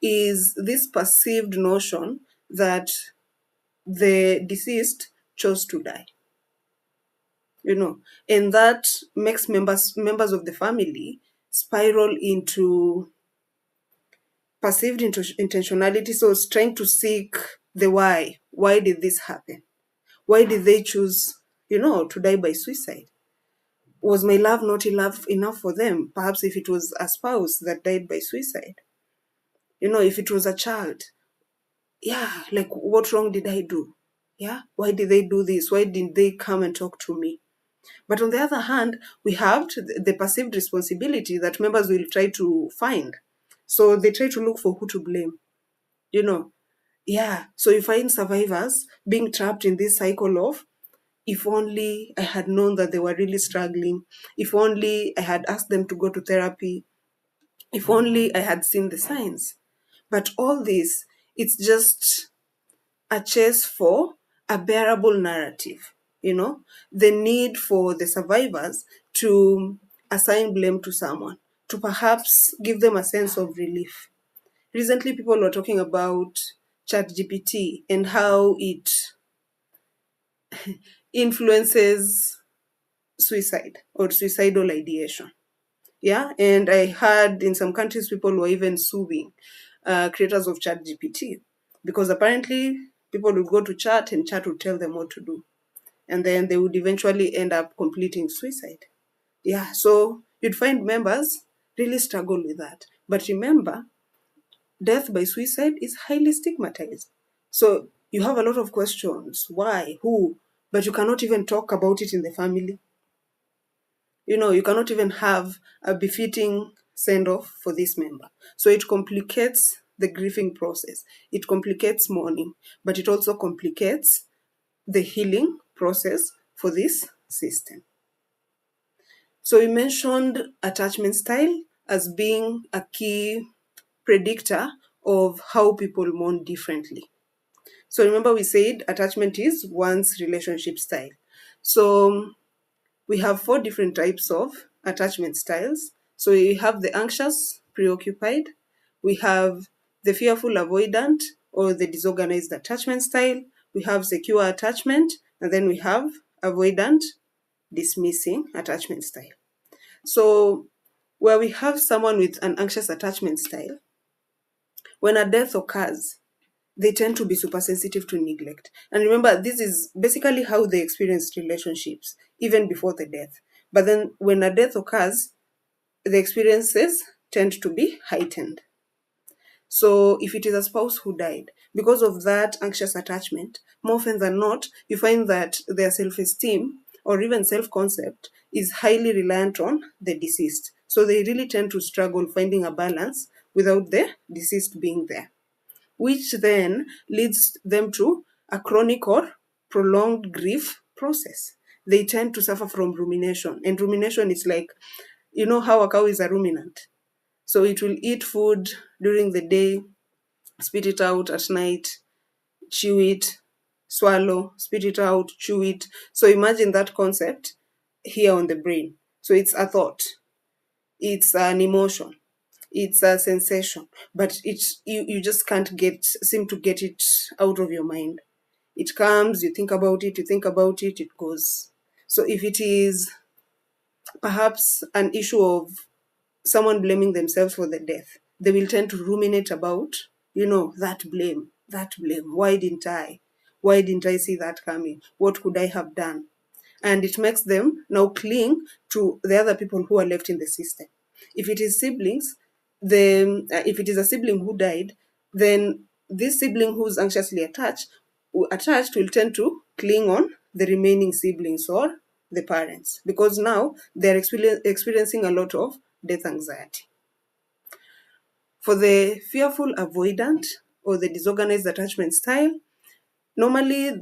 Speaker 2: is this perceived notion that the deceased chose to die. And that makes members of the family spiral into perceived intentionality. So it's trying to seek the why. Why did this happen? Why did they choose, to die by suicide? Was my love not enough for them? Perhaps if it was a spouse that died by suicide, if it was a child, yeah, like what wrong did I do? Yeah, why did they do this? Why didn't they come and talk to me? But on the other hand, we have the perceived responsibility that members will try to find. So they try to look for who to blame, you know. Yeah, so you find survivors being trapped in this cycle of, if only I had known that they were really struggling, if only I had asked them to go to therapy, if only I had seen the signs. But all this, it's just a chase for a bearable narrative. the need for the survivors to assign blame to someone, to perhaps give them a sense of relief. Recently, people were talking about ChatGPT and how it influences suicide or suicidal ideation. Yeah, and I heard in some countries people were even suing creators of ChatGPT because apparently people would go to chat and chat would tell them what to do, and then they would eventually end up completing suicide. Yeah, so you'd find members really struggle with that. But remember, death by suicide is highly stigmatized. So you have a lot of questions. Why? Who? But you cannot even talk about it in the family. You cannot even have a befitting send off for this member. So it complicates the grieving process. It complicates mourning, but it also complicates the healing process for this system. So we mentioned attachment style as being a key predictor of how people mourn differently. So remember we said attachment is one's relationship style. So we have 4 different types of attachment styles. So we have the anxious, preoccupied, we have the fearful, avoidant, or the disorganized attachment style, we have secure attachment, and then we have avoidant, dismissing attachment style. So where we have someone with an anxious attachment style, when a death occurs, they tend to be super sensitive to neglect. And remember, this is basically how they experienced relationships, even before the death. But then when a death occurs, the experiences tend to be heightened. So if it is a spouse who died, because of that anxious attachment, more often than not, you find that their self-esteem or even self-concept is highly reliant on the deceased. So they really tend to struggle finding a balance without the deceased being there, which then leads them to a chronic or prolonged grief process. They tend to suffer from rumination. And rumination is like, how a cow is a ruminant. So it will eat food during the day, spit it out at night, chew it, swallow, spit it out, chew it. So imagine that concept here on the brain. So it's a thought, it's an emotion, it's a sensation, but you just can't seem to get it out of your mind. It comes, you think about it, it goes. So if it is perhaps an issue of someone blaming themselves for the death, they will tend to ruminate about, that blame, that blame. Why didn't I? Why didn't I see that coming? What could I have done? And it makes them now cling to the other people who are left in the system. If it is siblings, then if it is a sibling who died, then this sibling who's anxiously attached will tend to cling on the remaining siblings or the parents, because now they're experiencing a lot of death anxiety. For the fearful avoidant or the disorganized attachment style, normally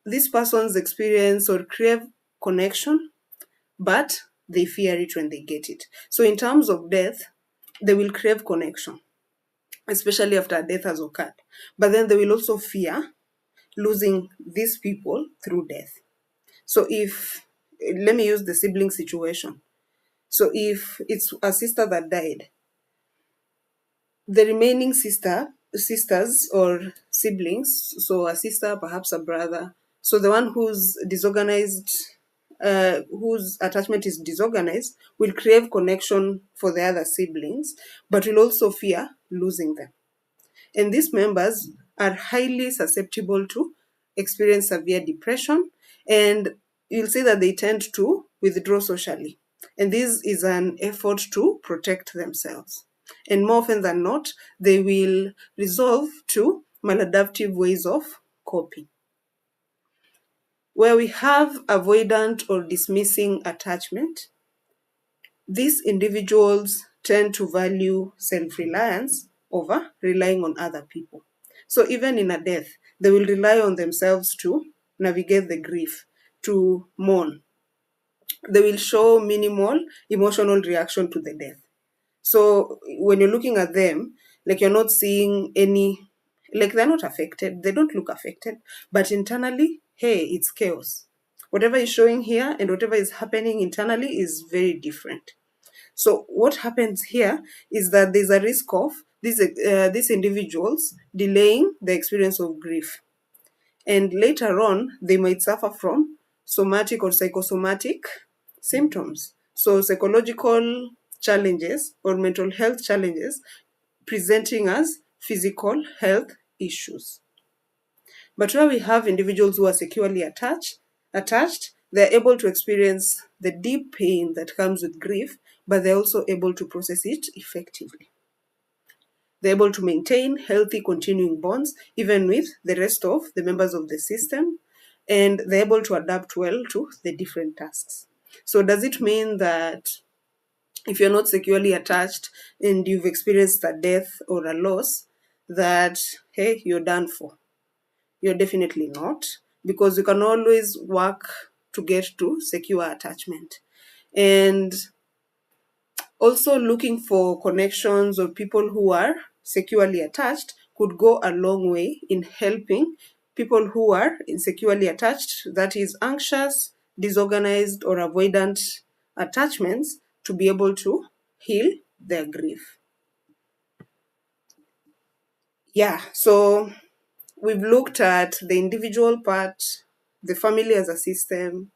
Speaker 2: these persons experience or crave connection, but they fear it when they get it. So in terms of death, they will crave connection, especially after death has occurred. But then they will also fear losing these people through death. So let me use the sibling situation. So if it's a sister that died, the remaining sisters or siblings, so a sister, perhaps a brother, so the one who's disorganized, whose attachment is disorganized, will crave connection for the other siblings, but will also fear losing them. And these members are highly susceptible to experience severe depression, and you'll see that they tend to withdraw socially. And this is an effort to protect themselves. And more often than not, they will resolve to maladaptive ways of coping. Where we have avoidant or dismissing attachment, these individuals tend to value self-reliance over relying on other people. So even in a death, they will rely on themselves to navigate the grief, to mourn. They will show minimal emotional reaction to the death. So when you're looking at them, like you're not seeing any, like they're not affected, they don't look affected, but internally, hey, it's chaos. Whatever is showing here and whatever is happening internally is very different. So what happens here is that there's a risk of these individuals delaying the experience of grief. And later on, they might suffer from somatic or psychosomatic symptoms. So psychological challenges or mental health challenges presenting as physical health issues. But where we have individuals who are securely attached, they're able to experience the deep pain that comes with grief, but they're also able to process it effectively. They're able to maintain healthy continuing bonds even with the rest of the members of the system, and they're able to adapt well to the different tasks. So does it mean that if you're not securely attached and you've experienced a death or a loss, that hey, you're done for? You're definitely not, because you can always work to get to secure attachment. And also looking for connections or people who are securely attached could go a long way in helping people who are insecurely attached, that is anxious, disorganized, or avoidant attachments, to be able to heal their grief. Yeah, so we've looked at the individual part, the family as a system.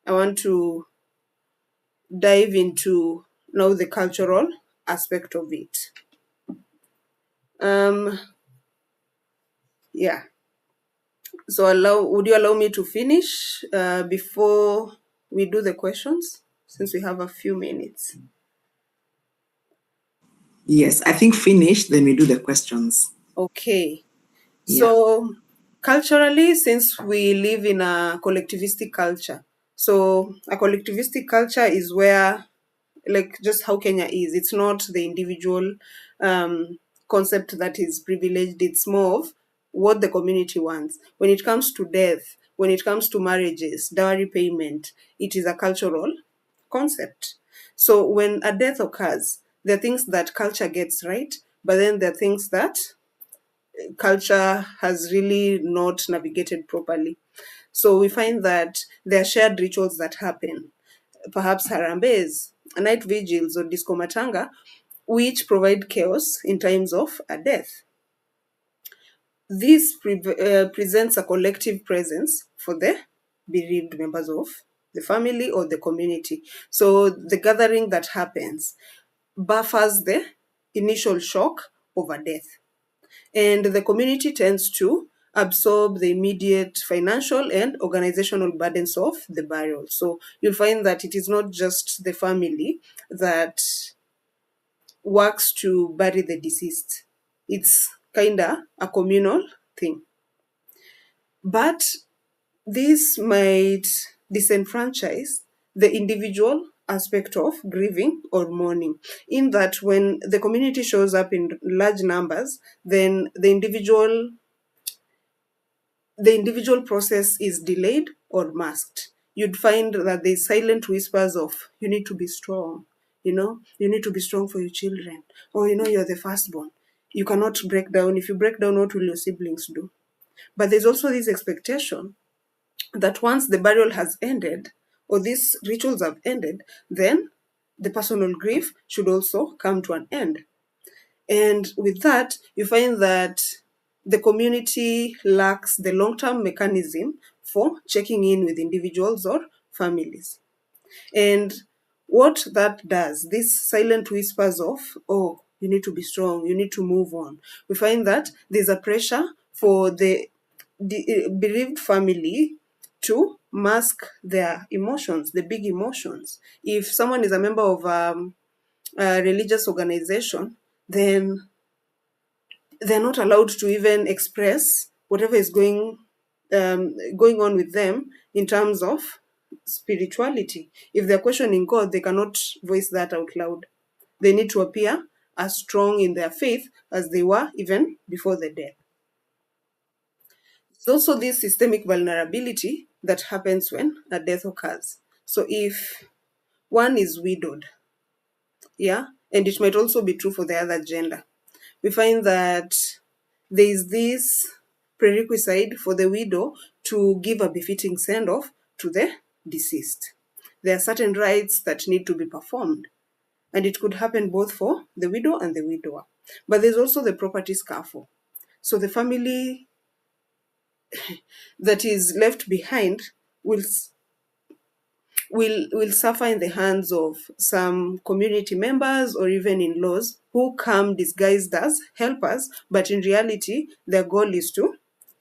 Speaker 2: I want to dive into now the cultural aspect of it. Um, yeah. So would you allow me to finish before we do the questions, since we have a few minutes?
Speaker 1: Yes, I think finish, then we do the questions.
Speaker 2: Okay.
Speaker 1: Yeah.
Speaker 2: So culturally, since we live in a collectivistic culture, so a collectivistic culture is where, like just how Kenya is, it's not the individual concept that is privileged, it's more of what the community wants. When it comes to death, when it comes to marriages, dowry payment, it is a cultural concept. So when a death occurs, there are things that culture gets right, but then there are things that culture has really not navigated properly. So we find that there are shared rituals that happen, perhaps harambes, night vigils, or disco matanga, which provide chaos in times of a death. This presents a collective presence for the bereaved members of the family or the community. So the gathering that happens buffers the initial shock of a death. And the community tends to absorb the immediate financial and organizational burdens of the burial. So you'll find that it is not just the family that works to bury the deceased. It's kinda a communal thing. But this might disenfranchise the individual aspect of grieving or mourning, in that when the community shows up in large numbers, then the individual process is delayed or masked. You'd find that there's silent whispers of, you need to be strong, you need to be strong for your children, or you're the firstborn. You cannot break down. If you break down, what will your siblings do? But there's also this expectation that once the burial has ended or these rituals have ended, then the personal grief should also come to an end. And with that, you find that the community lacks the long term mechanism for checking in with individuals or families. And what that does, these silent whispers of, oh, you need to be strong, you need to move on, we find that there's a pressure for the bereaved family to mask their emotions, the big emotions. If someone is a member of a religious organization, then they're not allowed to even express whatever is going on with them in terms of spirituality. If they're questioning God, they cannot voice that out loud. They need to appear as strong in their faith as they were even before the death. There's also this systemic vulnerability that happens when a death occurs. So if one is widowed, yeah, and it might also be true for the other gender, we find that there is this prerequisite for the widow to give a befitting send off to the deceased. There are certain rites that need to be performed, and it could happen both for the widow and the widower. But there's also the property scaffold. So the family that is left behind will will suffer in the hands of some community members or even in-laws who come disguised as helpers, but in reality their goal is to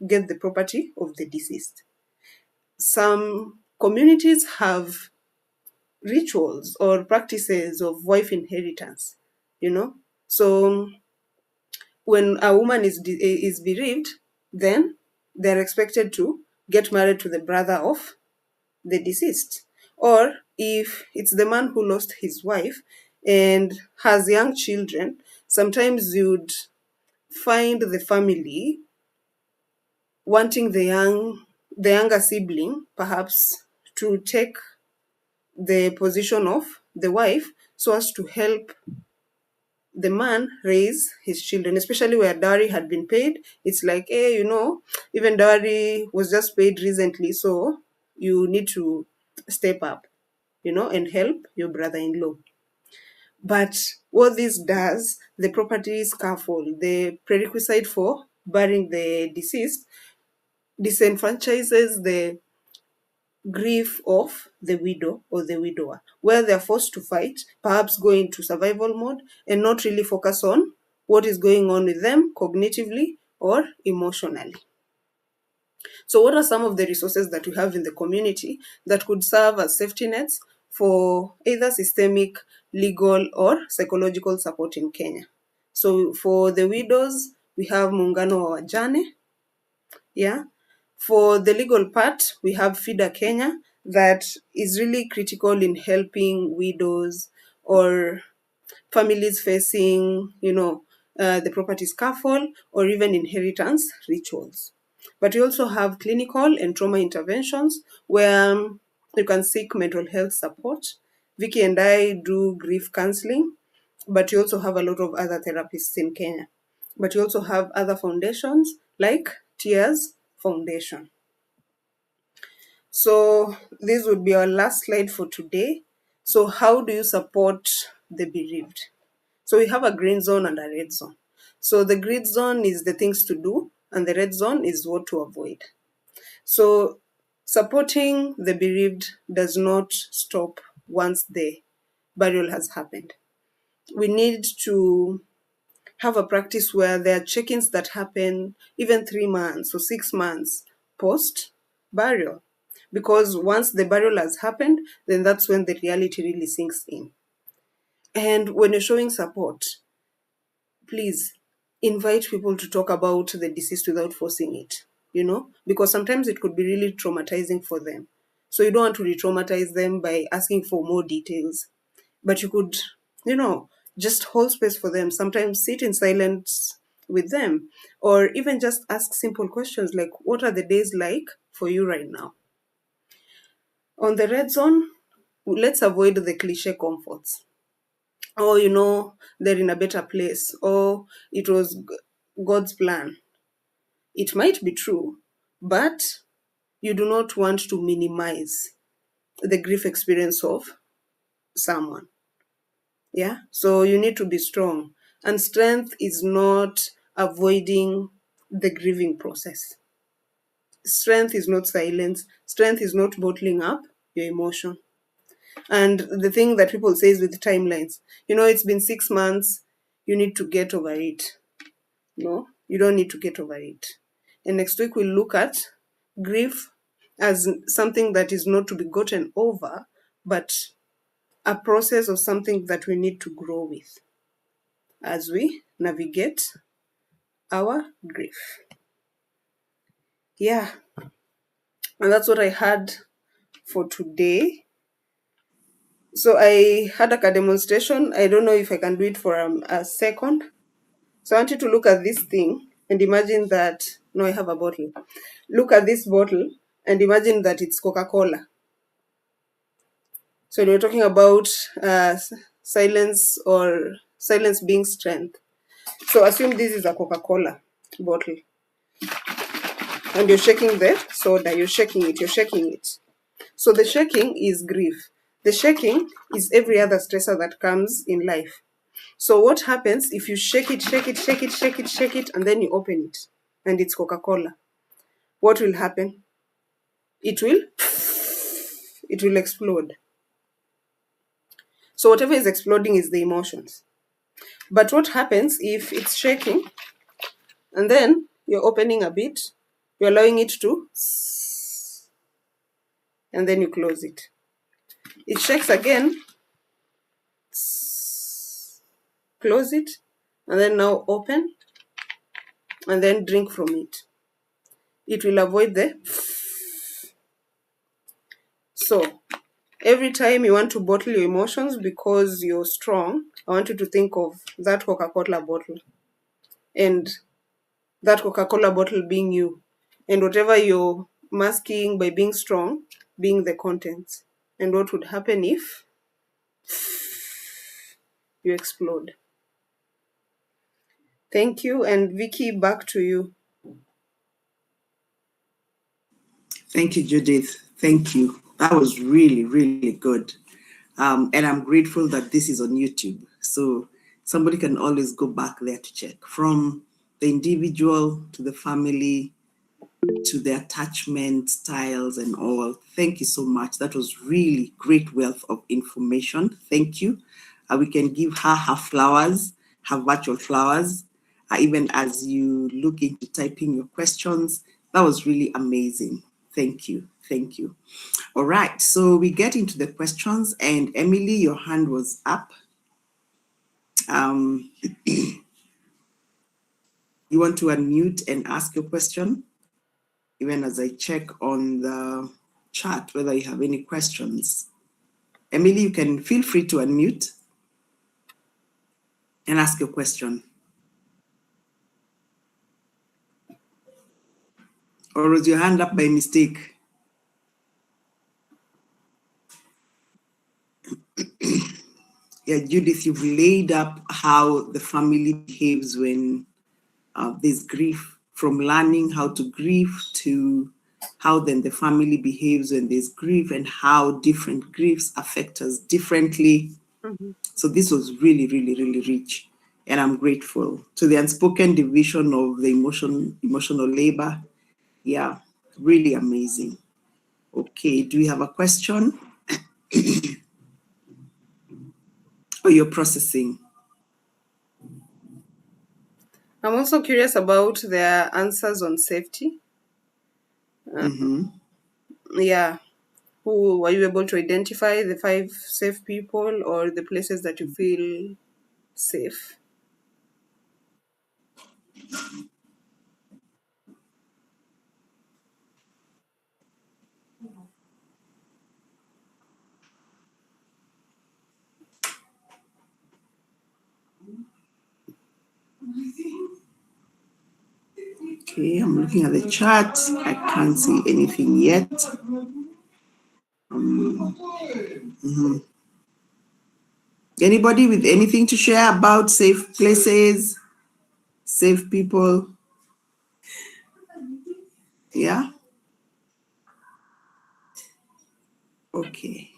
Speaker 2: get the property of the deceased. Some communities have rituals or practices of wife inheritance, you know. So when a woman is bereaved, then they're expected to get married to the brother of the deceased. Or if it's the man who lost his wife and has young children, sometimes you'd find the family wanting the younger sibling perhaps to take the position of the wife so as to help the man raise his children, especially where dowry had been paid. It's like, hey, even dowry was just paid recently, so you need to step up, and help your brother in law. But what this does, the property scaffold, the prerequisite for burying the deceased, disenfranchises the grief of the widow or the widower, where they're forced to fight, perhaps go into survival mode, and not really focus on what is going on with them cognitively or emotionally. So, what are some of the resources that we have in the community that could serve as safety nets for either systemic, legal, or psychological support in Kenya? So, for the widows, we have Muungano wa Wajane. Yeah. For the legal part, we have FIDA Kenya that is really critical in helping widows or families facing, the property scaffold or even inheritance rituals. But we also have clinical and trauma interventions where you can seek mental health support. Vicky and I do grief counseling, but you also have a lot of other therapists in Kenya. But you also have other foundations like Tears Foundation. So this would be our last slide for today. So how do you support the bereaved? So we have a green zone and a red zone. So the green zone is the things to do, and the red zone is what to avoid. So supporting the bereaved does not stop once the burial has happened. We need to have a practice where there are check-ins that happen even 3 months or 6 months post burial. Because once the burial has happened, then that's when the reality really sinks in. And when you're showing support, please invite people to talk about the deceased without forcing it, because sometimes it could be really traumatizing for them. So you don't want to re traumatize them by asking for more details, but you could, just hold space for them. Sometimes sit in silence with them, or even just ask simple questions like, what are the days like for you right now? On the red zone, let's avoid the cliche comforts. Oh, they're in a better place. Oh, it was God's plan. It might be true, but you do not want to minimize the grief experience of someone. Yeah. So you need to be strong. And strength is not avoiding the grieving process. Strength is not silence. Strength is not bottling up your emotion. And the thing that people say is with timelines, it's been 6 months, you need to get over it. No, you don't need to get over it. And next week we'll look at grief as something that is not to be gotten over, but a process of something that we need to grow with as we navigate our grief. Yeah, and that's what I had for today. So I had like a demonstration. I don't know if I can do it for a second. So I want you to look at this thing and imagine that, no, I have a bottle. Look at this bottle and imagine that it's Coca-Cola. So we're talking about silence or silence being strength. So assume this is a Coca-Cola bottle and you're shaking the soda, you're shaking it. So the shaking is grief. The shaking is every other stressor that comes in life. So what happens if you shake it, shake it, shake it, shake it, shake it, and then you open it, and it's Coca-Cola? What will happen? It will, it will explode. So whatever is exploding is the emotions. But what happens if it's shaking, and then you're opening a bit, you're allowing it to, and then you close it. It shakes again, close it, and then now open, and then drink from it. It will avoid the. So every time you want to bottle your emotions because you're strong, I want you to think of that Coca-Cola bottle, and that Coca-Cola bottle being you, and whatever you're masking by being strong being the contents. And what would happen if you explode? Thank you. And Vicky, back to you.
Speaker 1: Thank you, Judith. Thank you. That was really, really good. And I'm grateful that this is on YouTube. So somebody can always go back there to check from the individual to the family to the attachment styles and all. Thank you so much. That was really great wealth of information. Thank you. We can give her flowers, her virtual flowers, even as you look into typing your questions. That was really amazing. Thank you. Thank you. All right. So we get into the questions, and Emily, your hand was up. You want to unmute and ask your question? Even as I check on the chat whether you have any questions. Emily, you can feel free to unmute and ask your question. Or was your hand up by mistake? Yeah, Judith, you've laid up how the family behaves when there's grief, from learning how to grieve to how then the family behaves when there's grief and how different griefs affect us differently.
Speaker 2: Mm-hmm.
Speaker 1: So this was really, really, really rich. And I'm grateful to the unspoken division of the emotional labor. Yeah, really amazing. Okay, do we have a question? Or you're processing?
Speaker 2: I'm also curious about their answers on safety.
Speaker 1: Mm-hmm.
Speaker 2: Yeah. Who were you able to identify the 5 safe people or the places that you feel safe?
Speaker 1: Okay, I'm looking at the chat. I can't see anything yet. Anybody with anything to share about safe places, safe people? Yeah? Okay.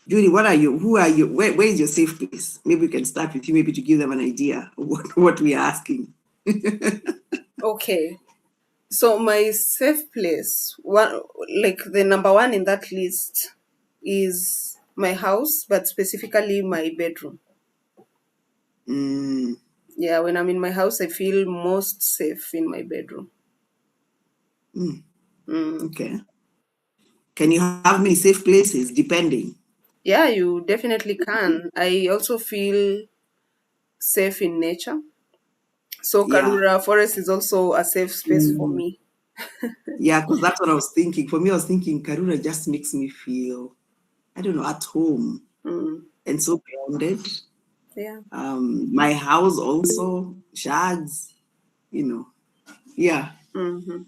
Speaker 1: Judy, what are you? Who are you? Where is your safe place? Maybe we can start with you, maybe to give them an idea of what we are asking.
Speaker 2: Okay. So my safe place, one like the number one in that list is my house, but specifically my bedroom.
Speaker 1: Mm,
Speaker 2: Yeah, when I'm in my house, I feel most safe in my bedroom.
Speaker 1: okay. Can you have many safe places depending?
Speaker 2: Yeah, you definitely can. I also feel safe in nature. So
Speaker 1: Yeah.
Speaker 2: Karura Forest is also a safe space for
Speaker 1: Mm,
Speaker 2: me.
Speaker 1: yeah, because that's what I was thinking. For me, I was thinking Karura just makes me feel, I don't know, at home
Speaker 2: Mm,
Speaker 1: and so grounded.
Speaker 2: yeah.
Speaker 1: My house also, Shags, you know. Yeah.
Speaker 2: Mm-hmm.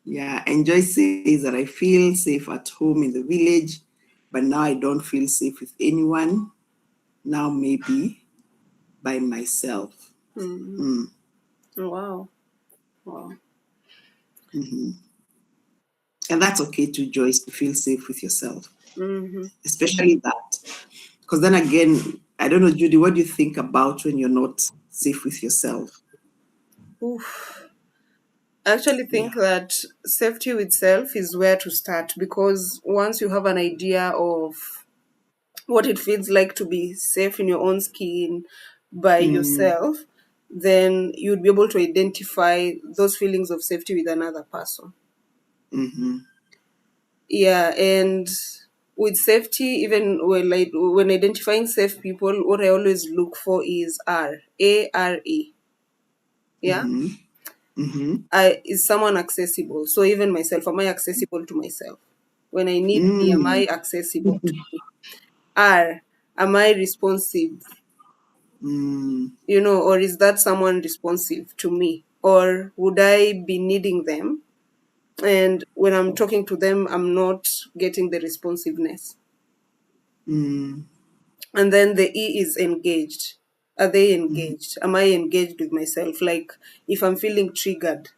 Speaker 1: Yeah. And Joyce says that I feel safe at home in the village, but now I don't feel safe with anyone. Now maybe by myself.
Speaker 2: Mm-hmm.
Speaker 1: Mm.
Speaker 2: Wow. Wow.
Speaker 1: Mm-hmm. And that's okay too, Joyce, to feel safe with yourself,
Speaker 2: Mm-hmm.
Speaker 1: especially that. Because then again, I don't know, Judy, what do you think about when you're not safe with yourself?
Speaker 2: Oof. I actually
Speaker 1: Yeah.
Speaker 2: think that safety itself is where to start, because once you have an idea of what it feels like to be safe in your own skin by
Speaker 1: Mm,
Speaker 2: yourself, then you'd be able to identify those feelings of safety with another person.
Speaker 1: mm-hmm.
Speaker 2: Yeah, and with safety, even when identifying safe people, what I always look for is ARE. Yeah,
Speaker 1: Mm-hmm. Mm-hmm.
Speaker 2: is someone accessible? So even myself, am I accessible to myself? When I need me, am
Speaker 1: Mm,
Speaker 2: I accessible to me? R, am I responsive?
Speaker 1: mm,
Speaker 2: Or is that someone responsive to me? Or would I be needing them? And when I'm talking to them, I'm not getting the responsiveness.
Speaker 1: mm,
Speaker 2: And then the E is engaged. Are they
Speaker 1: mm,
Speaker 2: engaged? Am I engaged with myself? Like, if I'm feeling triggered,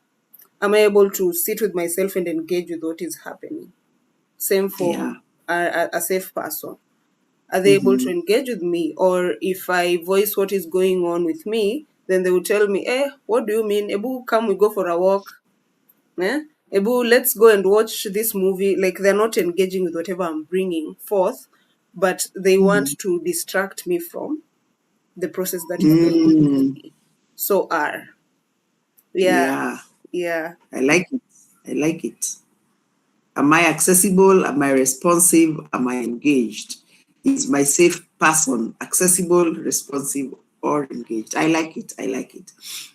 Speaker 2: am I able to sit with myself and engage with what is happening? Same for
Speaker 1: yeah.
Speaker 2: a safe person. Are they able to
Speaker 1: Mm-hmm.
Speaker 2: engage with me? Or if I voice what is going on with me, then they will tell me, what do you mean? Ebu, come we go for a walk. Eh? Ebu, let's go and watch this movie. Like, they're not engaging with whatever I'm bringing forth, but they want
Speaker 1: Mm-hmm.
Speaker 2: to distract me from the process that is going on with
Speaker 1: Mm,
Speaker 2: me. So R. Yeah,
Speaker 1: yeah.
Speaker 2: yeah.
Speaker 1: I like it. I like it. Am I accessible? Am I responsive? Am I engaged? Is my safe person accessible, responsive, or engaged? I like it. I like it.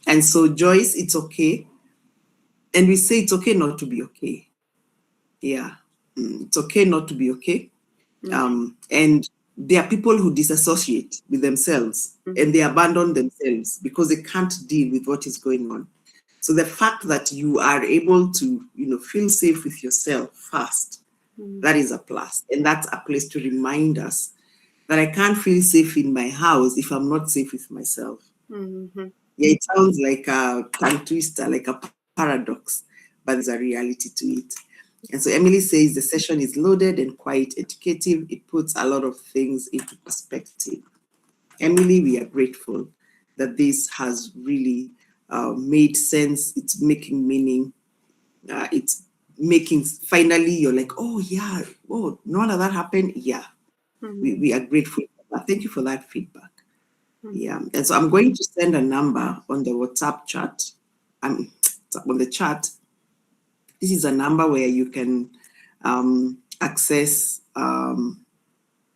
Speaker 1: And so, Joyce, it's okay. And we say it's okay not to be okay. Yeah. It's okay not to be okay.
Speaker 2: Mm-hmm.
Speaker 1: And there are people who disassociate with themselves and they abandon themselves because they can't deal with what is going on. So the fact that you are able to, feel safe with yourself first,
Speaker 2: Mm-hmm.
Speaker 1: that is a plus. And that's a place to remind us that I can't feel safe in my house if I'm not safe with myself.
Speaker 2: Mm-hmm.
Speaker 1: Yeah, it sounds like a tongue twister, like a paradox, but there's a reality to it. And so Emily says the session is loaded and quite educative. It puts a lot of things into perspective. Emily, we are grateful that this has really made sense. It's making meaning. It's making, finally, you're like, oh, yeah, oh, none of that happened. Yeah,
Speaker 2: Mm-hmm.
Speaker 1: we are grateful for that. Thank you for that feedback.
Speaker 2: Mm-hmm.
Speaker 1: Yeah. And so I'm going to send a number on the WhatsApp chat. Um, on the chat. This is a number where you can access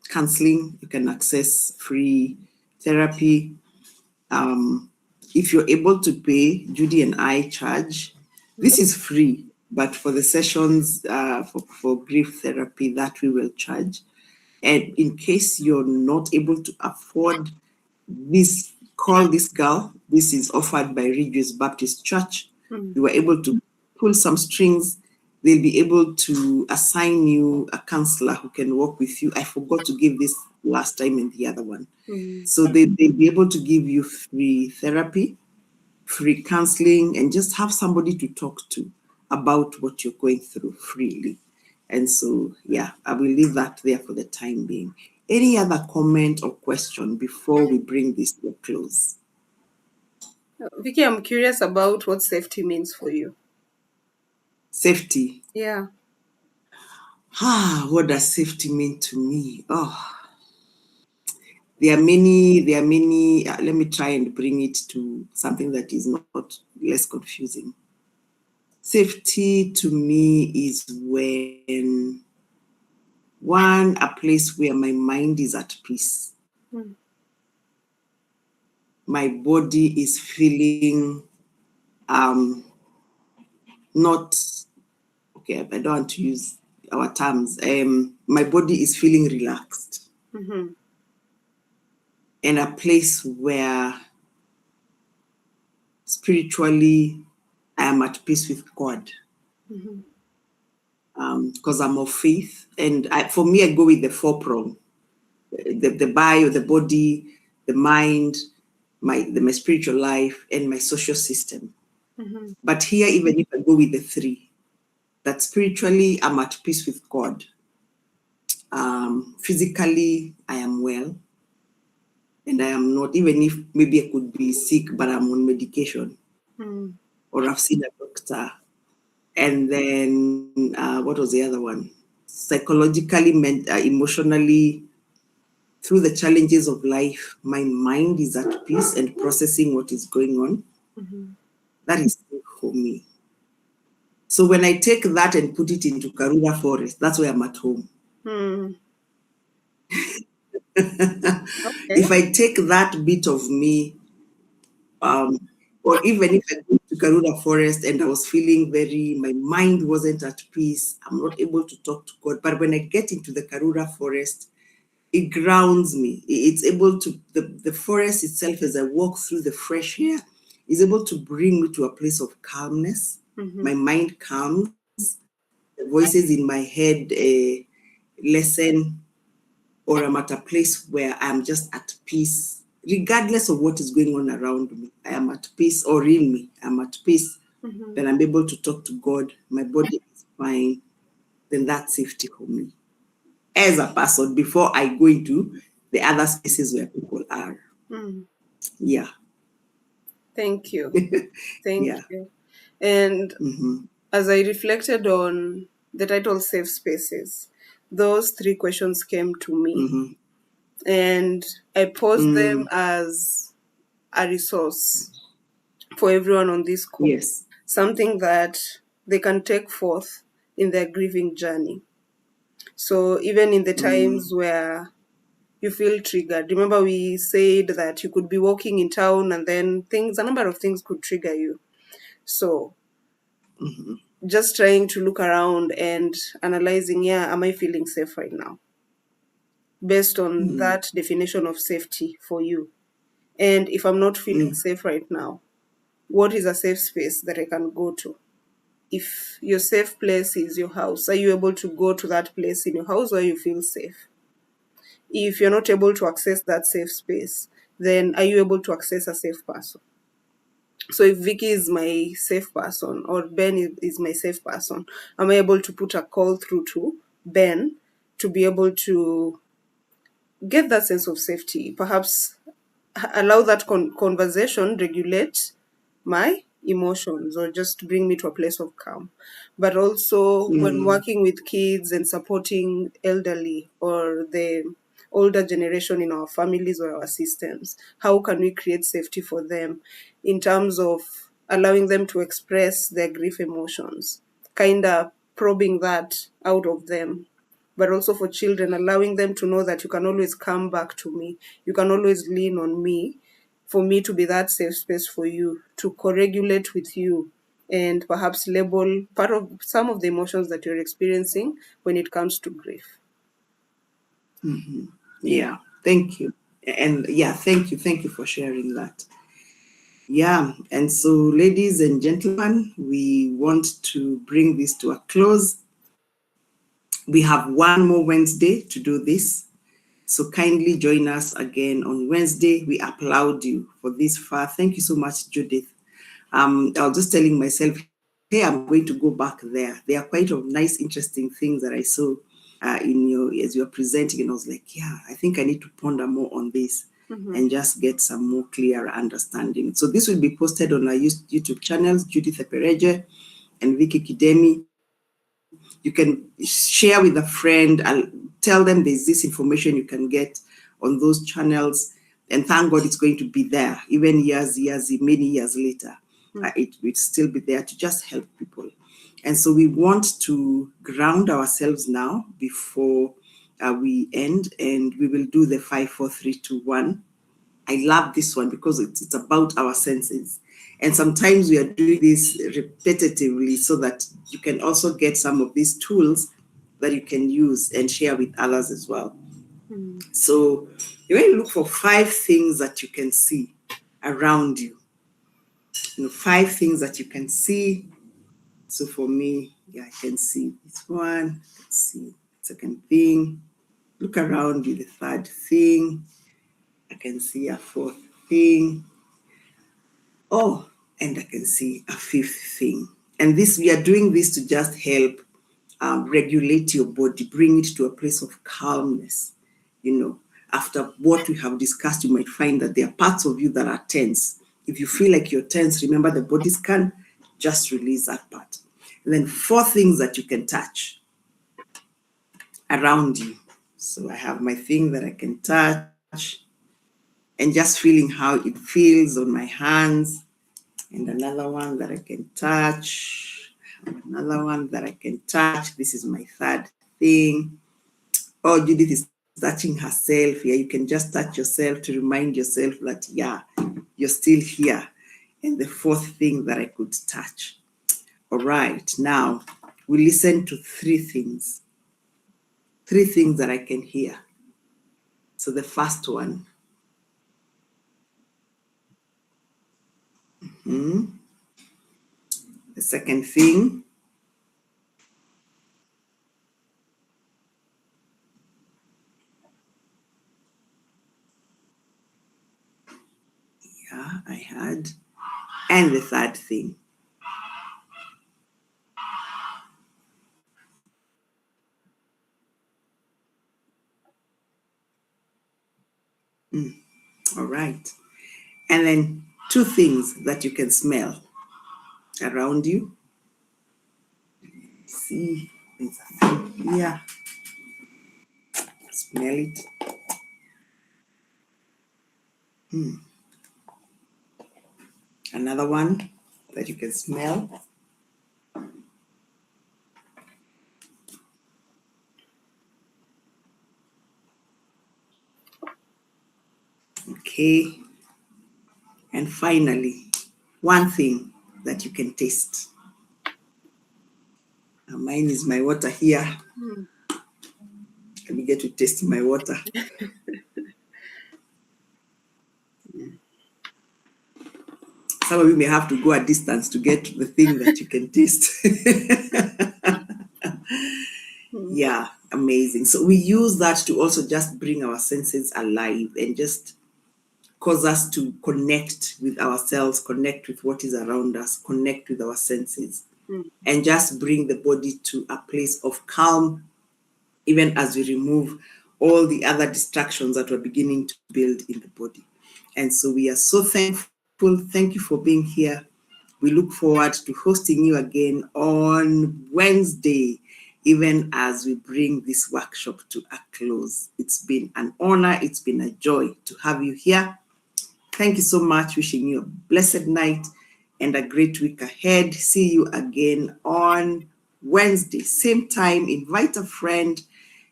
Speaker 1: counseling, you can access free therapy. Um, if you're able to pay, Judy and I charge. This is free, but for the sessions for grief therapy, that we will charge. And in case you're not able to afford this, call this girl. This is offered by Regis Baptist Church.
Speaker 2: Mm-hmm.
Speaker 1: We were able to pull some strings. They'll be able to assign you a counselor who can work with you. I forgot to give this last time in the other one.
Speaker 2: Mm-hmm.
Speaker 1: So they'll be able to give you free therapy, free counseling, and just have somebody to talk to about what you're going through freely. And so, yeah, I will leave that there for the time being. Any other comment or question before we bring this to a close?
Speaker 2: Vicky, I'm curious about what safety means for you.
Speaker 1: Safety.
Speaker 2: Yeah.
Speaker 1: What does safety mean to me? Oh, there are many. Let me try and bring it to something that is not less confusing. Safety to me is when, one, a place where my mind is at peace.
Speaker 2: Mm-hmm.
Speaker 1: My body is feeling um, not, okay, I don't want to use our terms. My body is feeling relaxed,
Speaker 2: Mm-hmm.
Speaker 1: and a place where spiritually I am at peace with God,
Speaker 2: Mm-hmm.
Speaker 1: because I'm of faith. And for me, I go with the four prong: the bio, the body, the mind, my spiritual life, and my social system.
Speaker 2: Mm-hmm.
Speaker 1: But here, even if I go go with the three. That spiritually, I'm at peace with God. Physically, I am well. And I am not, even if maybe I could be sick, but I'm on medication
Speaker 2: Mm.
Speaker 1: or I've seen a doctor. And then, what was the other one? Psychologically, emotionally, through the challenges of life, my mind is at peace and processing what is going on.
Speaker 2: Mhm.
Speaker 1: That is safe for me. So when I take that and put it into Karura Forest, that's where I'm at home.
Speaker 2: Mm. Okay.
Speaker 1: If I take that bit of me, um, or even if I go to Karura Forest and I was feeling my mind wasn't at peace, I'm not able to talk to God. But when I get into the Karura Forest, it grounds me. It's able to, the forest itself, as I walk through the fresh air, is able to bring me to a place of calmness.
Speaker 2: Mm-hmm.
Speaker 1: My mind calms, the voices in my head lessen, or I'm at a place where I'm just at peace, regardless of what is going on around me. I am at peace, or in me, I'm at peace.
Speaker 2: Mm-hmm.
Speaker 1: Then I'm able to talk to God. My body is fine. Then that's safety for me as a person before I go into the other spaces where people are.
Speaker 2: Mm.
Speaker 1: Yeah.
Speaker 2: Thank you. Thank
Speaker 1: Yeah.
Speaker 2: you. And
Speaker 1: Mm-hmm.
Speaker 2: as I reflected on the title Safe Spaces, those three questions came to me,
Speaker 1: Mm-hmm.
Speaker 2: and I posed them
Speaker 1: Mm.
Speaker 2: as a resource for everyone on this call,
Speaker 1: Yes.
Speaker 2: something that they can take forth in their grieving journey. So even in the
Speaker 1: Mm.
Speaker 2: times where you feel triggered, remember we said that you could be walking in town and then a number of things could trigger you. So
Speaker 1: Mm-hmm.
Speaker 2: just trying to look around and analyzing, yeah, am I feeling safe right now? Based on
Speaker 1: Mm.
Speaker 2: that definition of safety for you. And if I'm not feeling
Speaker 1: Mm.
Speaker 2: safe right now, what is a safe space that I can go to? If your safe place is your house, are you able to go to that place in your house where you feel safe? If you're not able to access that safe space, then are you able to access a safe person? So if Vicky is my safe person or Ben is my safe person, am I able to put a call through to Ben to be able to get that sense of safety? Perhaps allow that conversation regulate my emotions or just bring me to a place of calm. But also, when
Speaker 1: Mm.
Speaker 2: working with kids and supporting elderly or the older generation in our families or our systems, how can we create safety for them in terms of allowing them to express their grief emotions, kind of probing that out of them, but also for children, allowing them to know that you can always come back to me, you can always lean on me, for me to be that safe space for you, to co-regulate with you, and perhaps label part of some of the emotions that you're experiencing when it comes to grief.
Speaker 1: Yeah. Thank you. And yeah, thank you. Thank you for sharing that. Yeah. And so, ladies and gentlemen, we want to bring this to a close. We have one more Wednesday to do this. So kindly join us again on Wednesday. We applaud you for this far. Thank you so much, Judith. I was just telling myself, hey, I'm going to go back there. There are quite of nice, interesting things that I saw in your as you are presenting, and I was like, yeah, I think I need to ponder more on this
Speaker 2: Mm-hmm.
Speaker 1: and just get some more clear understanding. So this will be posted on our YouTube channels, Judith Epereje and Vicky Kidemi. You can share with a friend. I'll tell them there's this information you can get on those channels. And thank God it's going to be there, even many years later. It will still be there to just help people. And so we want to ground ourselves now before we end, and we will do the 5, 4, 3, 2, 1. I love this one because it's about our senses. And sometimes we are doing this repetitively so that you can also get some of these tools that you can use and share with others as well.
Speaker 2: Mm.
Speaker 1: So you're going to look for 5 things that you can see around you. 5 things that you can see. So for me, yeah, I can see this one. Let's see. Second thing. Look around you, the third thing. I can see a fourth thing. Oh, and I can see a fifth thing. And this, we are doing this to just help regulate your body, bring it to a place of calmness. You know, after what we have discussed, you might find that there are parts of you that are tense. If you feel like you're tense, remember the body scan, just release that part. And then 4 things that you can touch around you. So I have my thing that I can touch and just feeling how it feels on my hands, and another one that I can touch, another one that I can touch. This is my 3rd thing. Oh, Judith is touching herself. Yeah, you can just touch yourself to remind yourself that, yeah, you're still here. And the 4th thing that I could touch. All right, now we listen to 3 things. 3 things that I can hear. So the first one, the second thing, yeah, I had, and the 3rd thing. All right. And then 2 things that you can smell around you. See, there's a thing here. Smell it. Another one that you can smell. Okay. And finally, one thing that you can taste. Now, mine is my water here. Let me get to taste my water. Some of you may have to go a distance to get the thing that you can taste. Yeah, amazing. So we use that to also just bring our senses alive and just cause us to connect with ourselves, connect with what is around us, connect with our senses, and just bring the body to a place of calm, even as we remove all the other distractions that we're beginning to build in the body. And so we are so thankful. Thank you for being here. We look forward to hosting you again on Wednesday, even as we bring this workshop to a close. It's been an honor. It's been a joy to have you here. Thank you so much. Wishing you a blessed night and a great week ahead. See you again on Wednesday, same time. Invite a friend.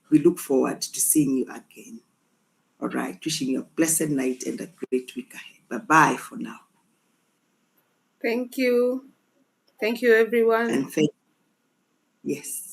Speaker 1: We look forward to seeing you again. All right. Wishing you a blessed night and a great week ahead. Bye-bye for now.
Speaker 2: Thank you. Thank you, everyone.
Speaker 1: And yes.